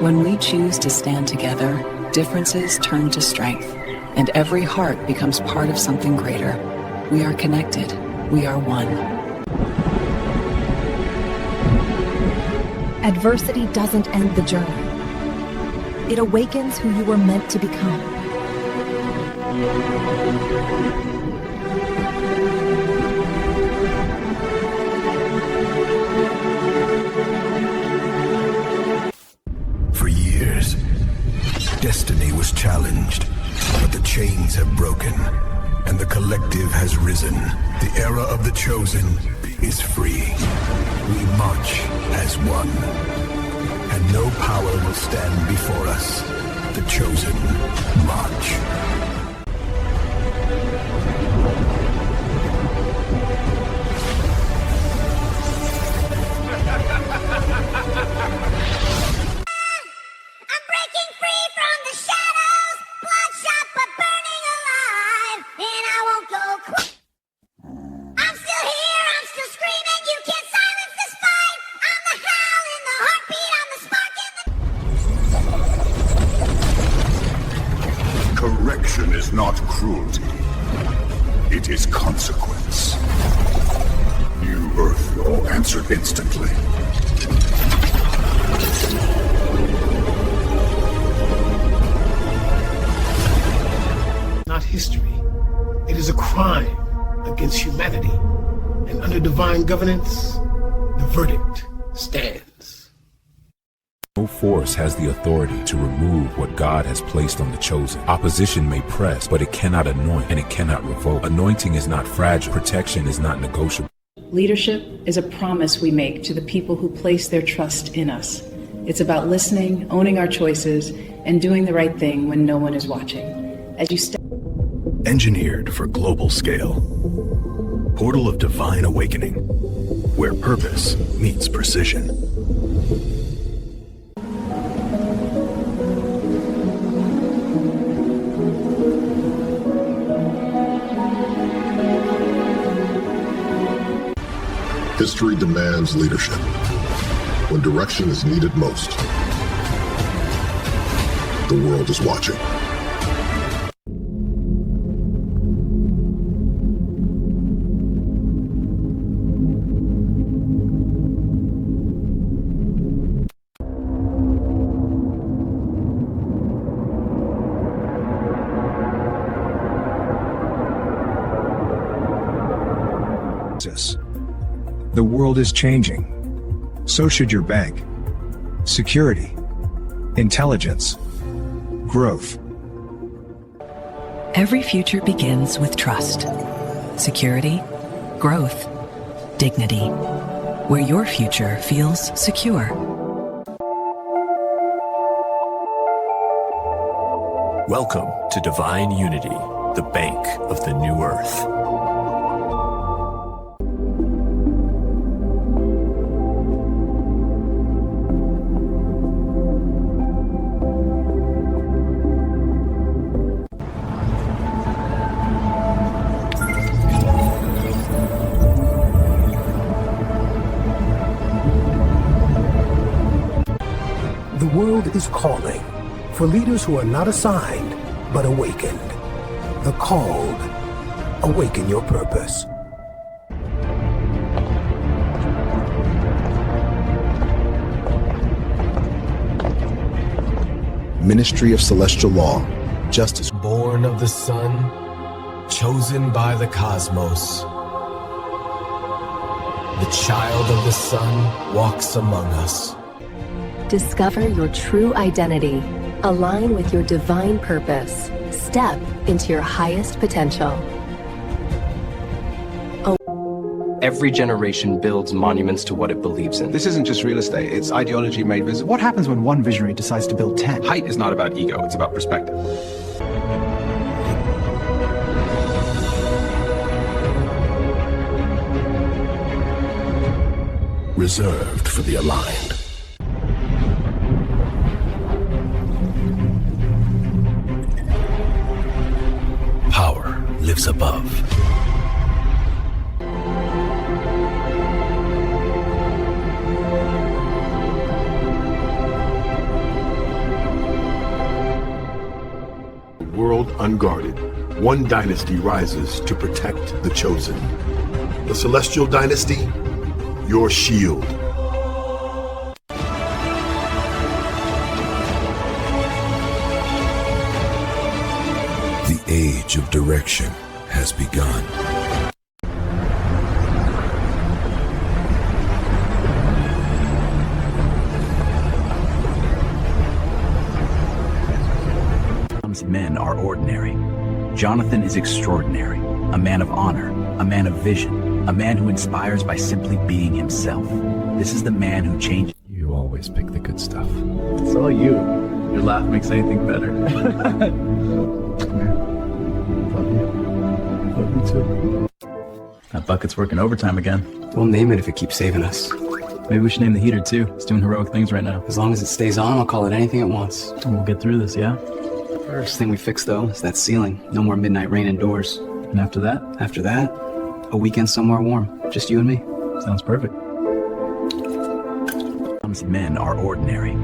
Speaker 22: When we choose to stand together, differences turn to strength, and every heart becomes part of something greater. We are connected. We are one.
Speaker 13: Adversity doesn't end the journey. It awakens who you were meant to become.
Speaker 1: For years, destiny was challenged, but the chains have broken, and the collective has risen. The era of the chosen is free. We march as one, and no power will stand before us. The chosen march.
Speaker 21: Correction is not cruelty. It is consequence. New Earth law answered instantly.
Speaker 2: not history. It is a crime against humanity. And under divine governance, the verdict stands.
Speaker 4: No force has the authority to remove what God has placed on the chosen. Opposition may press, but it cannot anoint and it cannot revoke. Anointing is not fragile. Protection is not negotiable.
Speaker 6: Leadership is a promise we make to the people who place their trust in us. It's about listening, owning our choices, and doing the right thing when no one is watching. As you step...
Speaker 21: Engineered for global scale. Portal of Divine Awakening, where purpose meets precision.
Speaker 7: History demands leadership when direction is needed most. The world is watching.
Speaker 11: The world is changing. So should your bank. Security. Intelligence. Growth.
Speaker 16: Every future begins with trust. Security. Growth. Dignity. Where your future feels secure.
Speaker 10: Welcome to Divine Unity, the bank of the new earth.
Speaker 2: The world is calling for leaders who are not assigned, but awakened. The called. Awaken your purpose.
Speaker 21: Ministry of Celestial Law, Justice.
Speaker 25: Born of the sun, chosen by the cosmos. The child of the sun walks among us.
Speaker 26: Discover your true identity. Align with your divine purpose. Step into your highest potential.
Speaker 31: Every generation builds monuments to what it believes in.
Speaker 27: This isn't just real estate, it's ideology made visible. What happens when one visionary decides to build 10?
Speaker 19: Height is not about ego, it's about perspective.
Speaker 1: Reserved for the aligned.
Speaker 10: Power lives above.
Speaker 1: World unguarded, one dynasty rises to protect the chosen. The Celestial Dynasty, your shield. The age of direction has begun.
Speaker 28: Men are ordinary. Jonathan is extraordinary, a man of honor, a man of vision, a man who inspires by simply being himself. This is the man who changed.
Speaker 5: You always pick the good stuff.
Speaker 29: It's all you. Your laugh makes anything better.
Speaker 5: Come here. Love you. Love you too.
Speaker 29: That bucket's working overtime again.
Speaker 30: We'll name it if it keeps saving us.
Speaker 29: Maybe we should name the heater too. It's doing heroic things right now.
Speaker 30: As long as it stays on, I'll call it anything it wants.
Speaker 29: And we'll get through this, yeah?
Speaker 30: First thing we fix, though, is that ceiling. No more midnight rain indoors.
Speaker 29: And after that?
Speaker 30: After that, a weekend somewhere warm. Just you and me.
Speaker 29: Sounds perfect.
Speaker 28: Men are ordinary.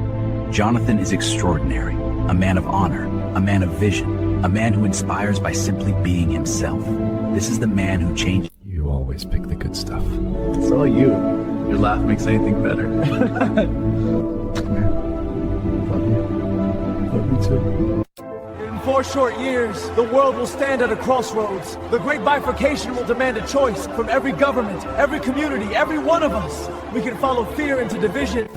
Speaker 28: Jonathan is extraordinary, a man of honor, a man of vision, a man who inspires by simply being himself. This is the man who changed.
Speaker 5: You always pick the good stuff.
Speaker 29: It's all you. Your laugh makes anything better.
Speaker 5: Come here. Love you. Love you too.
Speaker 3: 4 short years, the world will stand at a crossroads. The great bifurcation will demand a choice from every government, every community, every one of us. We can follow fear into division.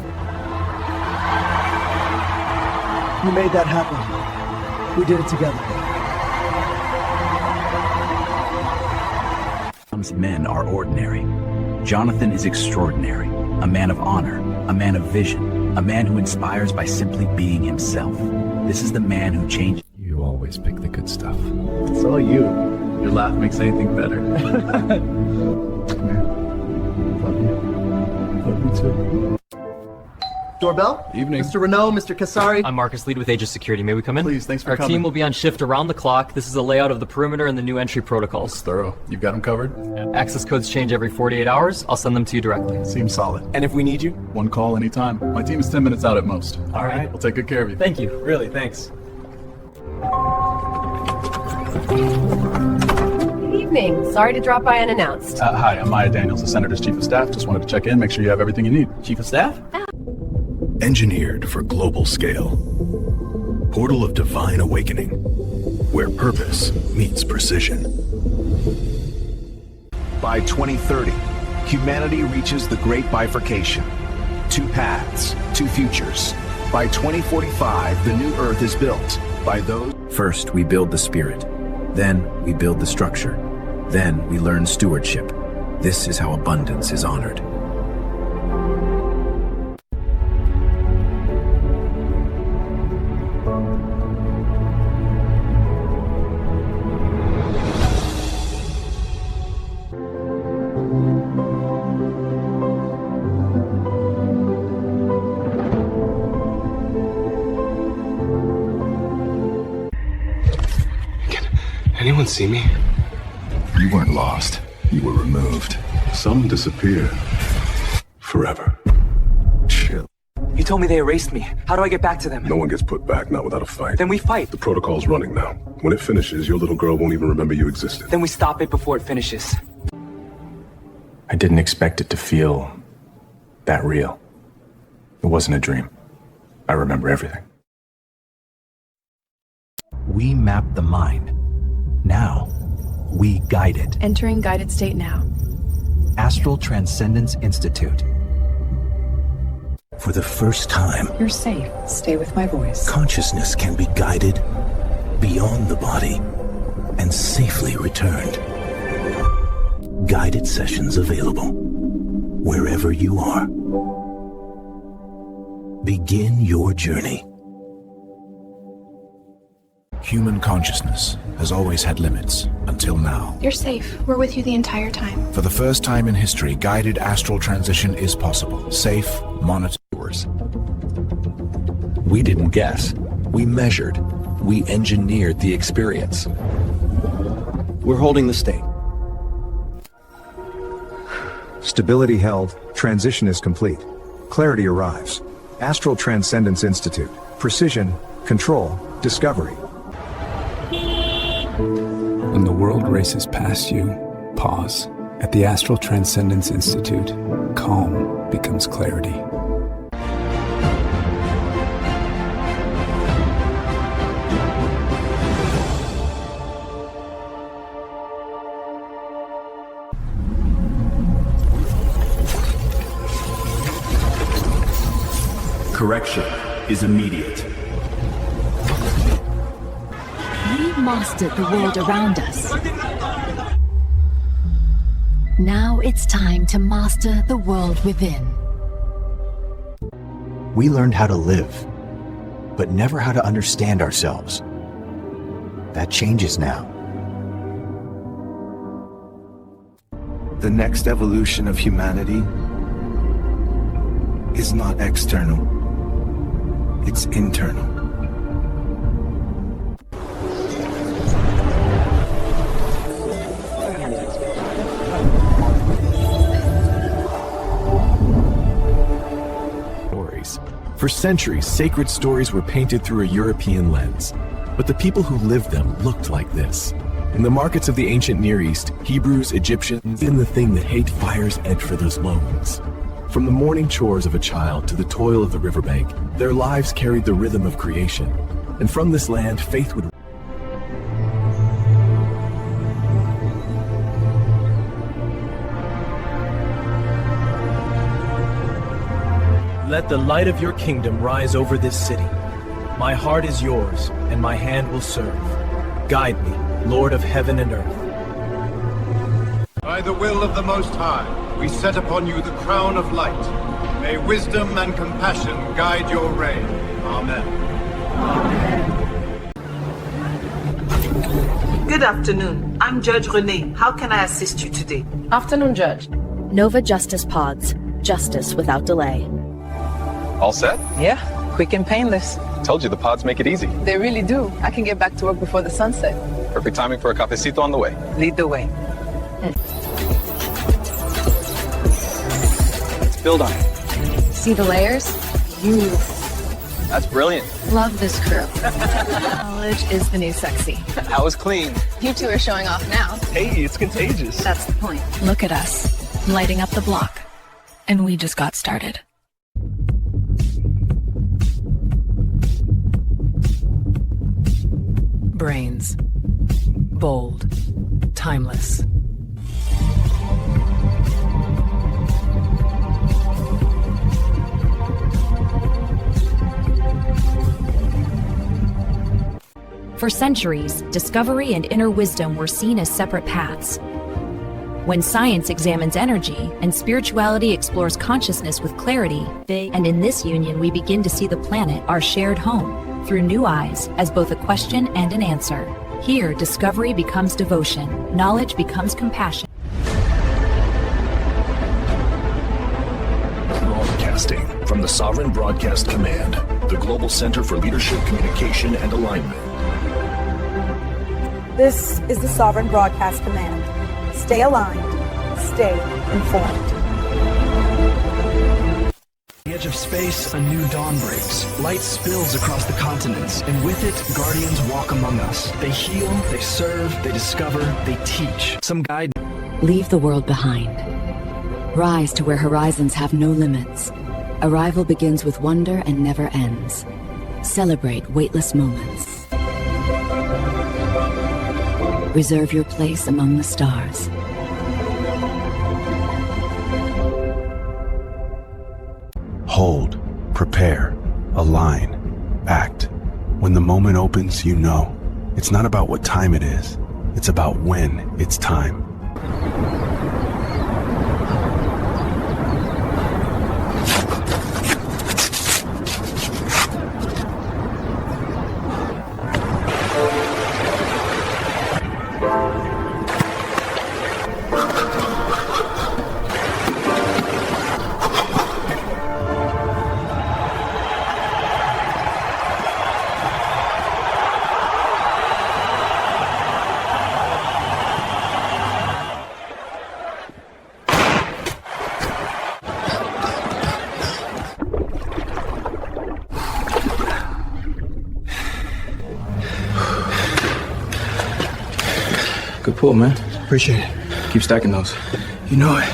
Speaker 3: We made that happen. We did it together.
Speaker 28: Men are ordinary. Jonathan is extraordinary. A man of honor, a man of vision, a man who inspires by simply being himself. This is the man who changed.
Speaker 29: You always pick the good stuff. It's all you. Your laugh makes anything better. Come here. Love you. Love you too.
Speaker 8: Doorbell?
Speaker 29: Evening.
Speaker 8: Mr. Renault, Mr. Kasari.
Speaker 9: I'm Marcus, lead with Aegis Security. May we come in?
Speaker 29: Please, thanks for
Speaker 9: Our
Speaker 29: coming.
Speaker 9: team will be on shift around the clock. This is a layout of the perimeter and the new entry protocols.
Speaker 29: Thorough. You've got them covered?
Speaker 9: Access codes change every 48 hours. I'll send them to you directly.
Speaker 29: Seems solid.
Speaker 9: And if we need you?
Speaker 29: One call anytime. My team is 10 minutes out at most.
Speaker 9: All right.
Speaker 29: We'll take good care of you.
Speaker 9: Thank you. Really, thanks.
Speaker 12: Good evening. Sorry to drop by unannounced.
Speaker 29: Hi, I'm Maya Daniels, the Senator's Chief of Staff. Just wanted to check in, make sure you have everything you need.
Speaker 9: Chief of Staff?
Speaker 1: Engineered for global scale. Portal of divine awakening, where purpose meets precision.
Speaker 14: By 2030, humanity reaches the great bifurcation. 2 paths, 2 futures. By 2045, the new Earth is built by those.
Speaker 31: First, we build the spirit. Then, we build the structure. Then, we learn stewardship. This is how abundance is honored.
Speaker 15: Anyone see me?
Speaker 1: You weren't lost. You were removed.
Speaker 15: Some disappear. Forever.
Speaker 1: Chill.
Speaker 9: You told me they erased me. How do I get back to them?
Speaker 15: No one gets put back, not without a fight.
Speaker 9: Then we fight.
Speaker 15: The protocol's running now. When it finishes, your little girl won't even remember you existed.
Speaker 9: Then we stop it before it finishes.
Speaker 17: I didn't expect it to feel that real. It wasn't a dream. I remember everything.
Speaker 28: We map the mind. Now, we guide it.
Speaker 18: Entering guided state now.
Speaker 28: Astral Transcendence Institute.
Speaker 31: For the first time,
Speaker 18: You're safe. Stay with my voice.
Speaker 31: consciousness can be guided beyond the body and safely returned. Guided sessions available wherever you are. Begin your journey. Human consciousness has always had limits, until now.
Speaker 18: You're safe. We're with you the entire time.
Speaker 31: For the first time in history, guided astral transition is possible. Safe, monitored.
Speaker 20: We didn't guess. We measured. We engineered the experience. We're holding the state.
Speaker 11: Stability held. Transition is complete. Clarity arrives. Astral Transcendence Institute. Precision, control, discovery.
Speaker 4: When the world races past you, pause. At the Astral Transcendence Institute, calm becomes clarity.
Speaker 1: Correction is immediate.
Speaker 26: We mastered the world around us. Now it's time to master the world within.
Speaker 21: We learned how to live, but never how to understand ourselves. That changes now.
Speaker 23: The next evolution of humanity is not external. It's internal.
Speaker 24: For centuries, sacred stories were painted through a European lens, but the people who lived them looked like this. In the markets of the ancient Near East, Hebrews, Egyptians, in the thing that hate fire's edge for those loans. From the morning chores of a child to the toil of the riverbank, their lives carried the rhythm of creation. And from this land, faith would...
Speaker 2: Let the light of your kingdom rise over this city. My heart is yours, and my hand will serve. Guide me, Lord of heaven and earth.
Speaker 6: By the will of the Most High, we set upon you the crown of light. May wisdom and compassion guide your reign. Amen.
Speaker 7: Good afternoon. I'm Judge Renee. How can I assist you today?
Speaker 12: Afternoon, Judge.
Speaker 10: Nova Justice Pods. Justice without delay.
Speaker 13: All set?
Speaker 7: Yeah, quick and painless.
Speaker 13: Told you the pods make it easy.
Speaker 7: They really do. I can get back to work before the sunset.
Speaker 13: Perfect timing for a cafecito on the way.
Speaker 7: Lead the way.
Speaker 13: Let's build on it.
Speaker 12: See the layers?
Speaker 13: That's brilliant.
Speaker 12: Love this crew. Knowledge is the new sexy.
Speaker 13: That was clean.
Speaker 12: You two are showing off now.
Speaker 13: Hey, it's contagious.
Speaker 12: That's the point. Look at us, lighting up the block. And we just got started.
Speaker 16: Brains. Bold. Timeless.
Speaker 19: For centuries, discovery and inner wisdom were seen as separate paths. When science examines energy and spirituality explores consciousness with clarity, and in this union we begin to see the planet, our shared home, through new eyes as both a question and an answer. Here, discovery becomes devotion, knowledge becomes compassion.
Speaker 22: Broadcasting from the Sovereign Broadcast Command, the Global Center for Leadership, Communication, and Alignment.
Speaker 25: This is the Sovereign Broadcast Command. Stay aligned. Stay informed.
Speaker 27: At the edge of space, a new dawn breaks. Light spills across the continents, and with it, guardians walk among us. They heal, they serve, they discover, they teach. Some guide.
Speaker 26: Leave the world behind. Rise to where horizons have no limits. Arrival begins with wonder and never ends. Celebrate weightless moments. Reserve your place among the stars.
Speaker 23: Hold, prepare, align, act. When the moment opens, you know. It's not about what time it is. It's about when it's time.
Speaker 17: Good pull, man.
Speaker 27: Appreciate it.
Speaker 17: Keep stacking those.
Speaker 27: You know it.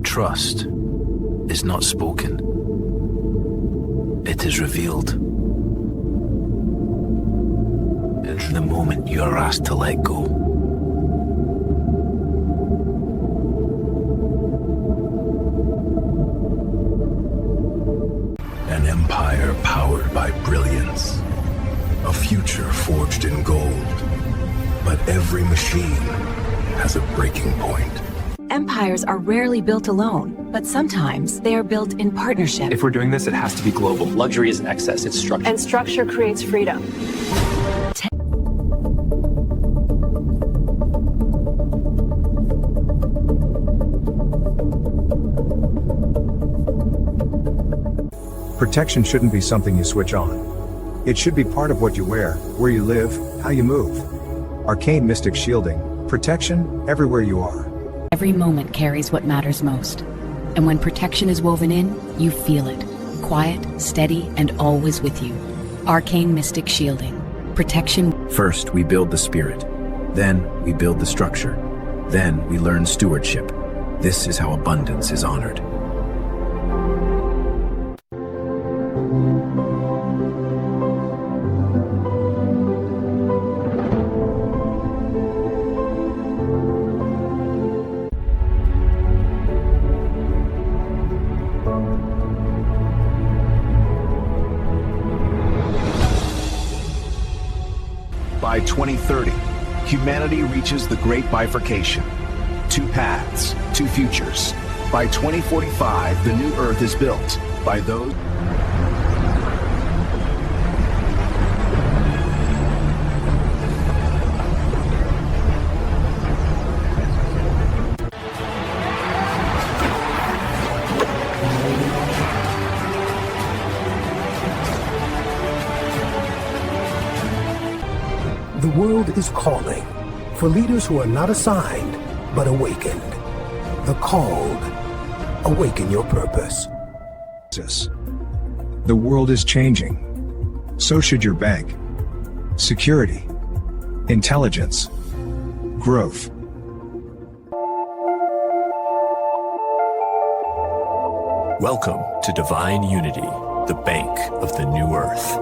Speaker 31: Trust is not spoken. It is revealed. In the moment you are asked to let go.
Speaker 1: An empire powered by brilliance. A future forged in gold. But every machine has a breaking point.
Speaker 30: Empires are rarely built alone, but sometimes they are built in partnership.
Speaker 17: If we're doing this, it has to be global.
Speaker 9: Luxury isn't excess, it's structure.
Speaker 18: And structure creates freedom.
Speaker 11: Protection shouldn't be something you switch on. It should be part of what you wear, where you live, how you move. Arcane Mystic Shielding, protection everywhere you are.
Speaker 26: Every moment carries what matters most. And when protection is woven in, you feel it. Quiet, steady, and always with you. Arcane Mystic Shielding. Protection.
Speaker 3: First, we build the spirit. Then, we build the structure. Then, we learn stewardship. This is how abundance is honored.
Speaker 4: By 2030, humanity reaches the great bifurcation. 2 paths, 2 futures. By 2045, the new Earth is built by those...
Speaker 5: The world is calling for leaders who are not assigned, but awakened. The called. Awaken your purpose.
Speaker 11: The world is changing. So should your bank. Security. Intelligence. Growth.
Speaker 8: Welcome to Divine Unity, the Bank of the New Earth.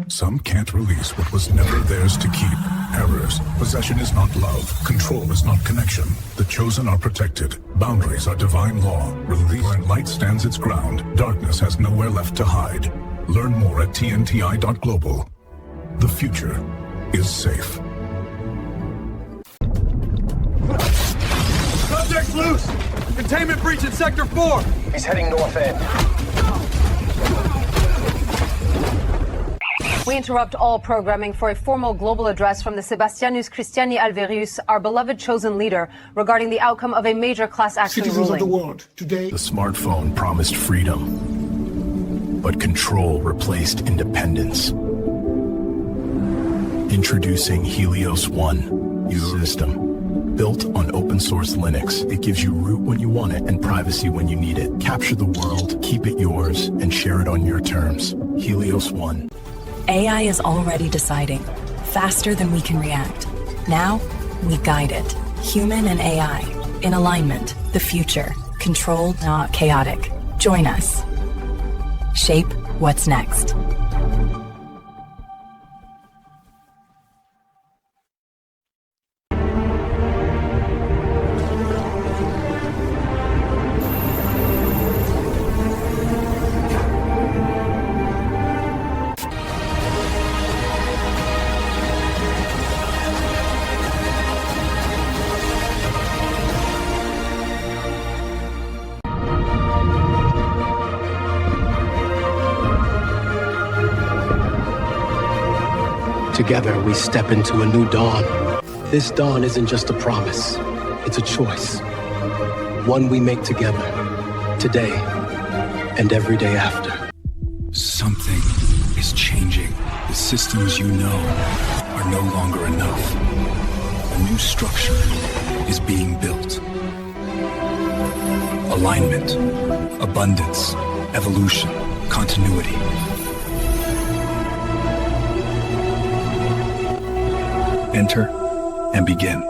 Speaker 1: Some can't release what was never theirs to keep. Errors. Possession is not love. Control is not connection. The chosen are protected. Boundaries are divine law. Release where light stands its ground. Darkness has nowhere left to hide. Learn more at tnti.global. The future is safe.
Speaker 14: Subject loose! Containment breach in Sector 4!
Speaker 15: He's heading north end.
Speaker 20: We interrupt all programming for a formal global address from the Sebastianus Christiani Alverius, our beloved chosen leader, regarding the outcome of a major class action
Speaker 1: Citizens
Speaker 20: ruling.
Speaker 1: of the world, today... The smartphone promised freedom, but control replaced independence. Introducing Helios One, your system. Built on open source Linux, it gives you root when you want it and privacy when you need it. Capture the world, keep it yours, and share it on your terms. Helios One.
Speaker 12: AI is already deciding, faster than we can react. Now, we guide it. Human and AI, in alignment, the future. Controlled, not chaotic. Join us. Shape what's next.
Speaker 21: Together, we step into a new dawn. This dawn isn't just a promise, it's a choice. One we make together, today and every day after.
Speaker 31: Something is changing. The systems you know are no longer enough. A new structure is being built. Alignment, abundance, evolution, continuity. Enter and begin.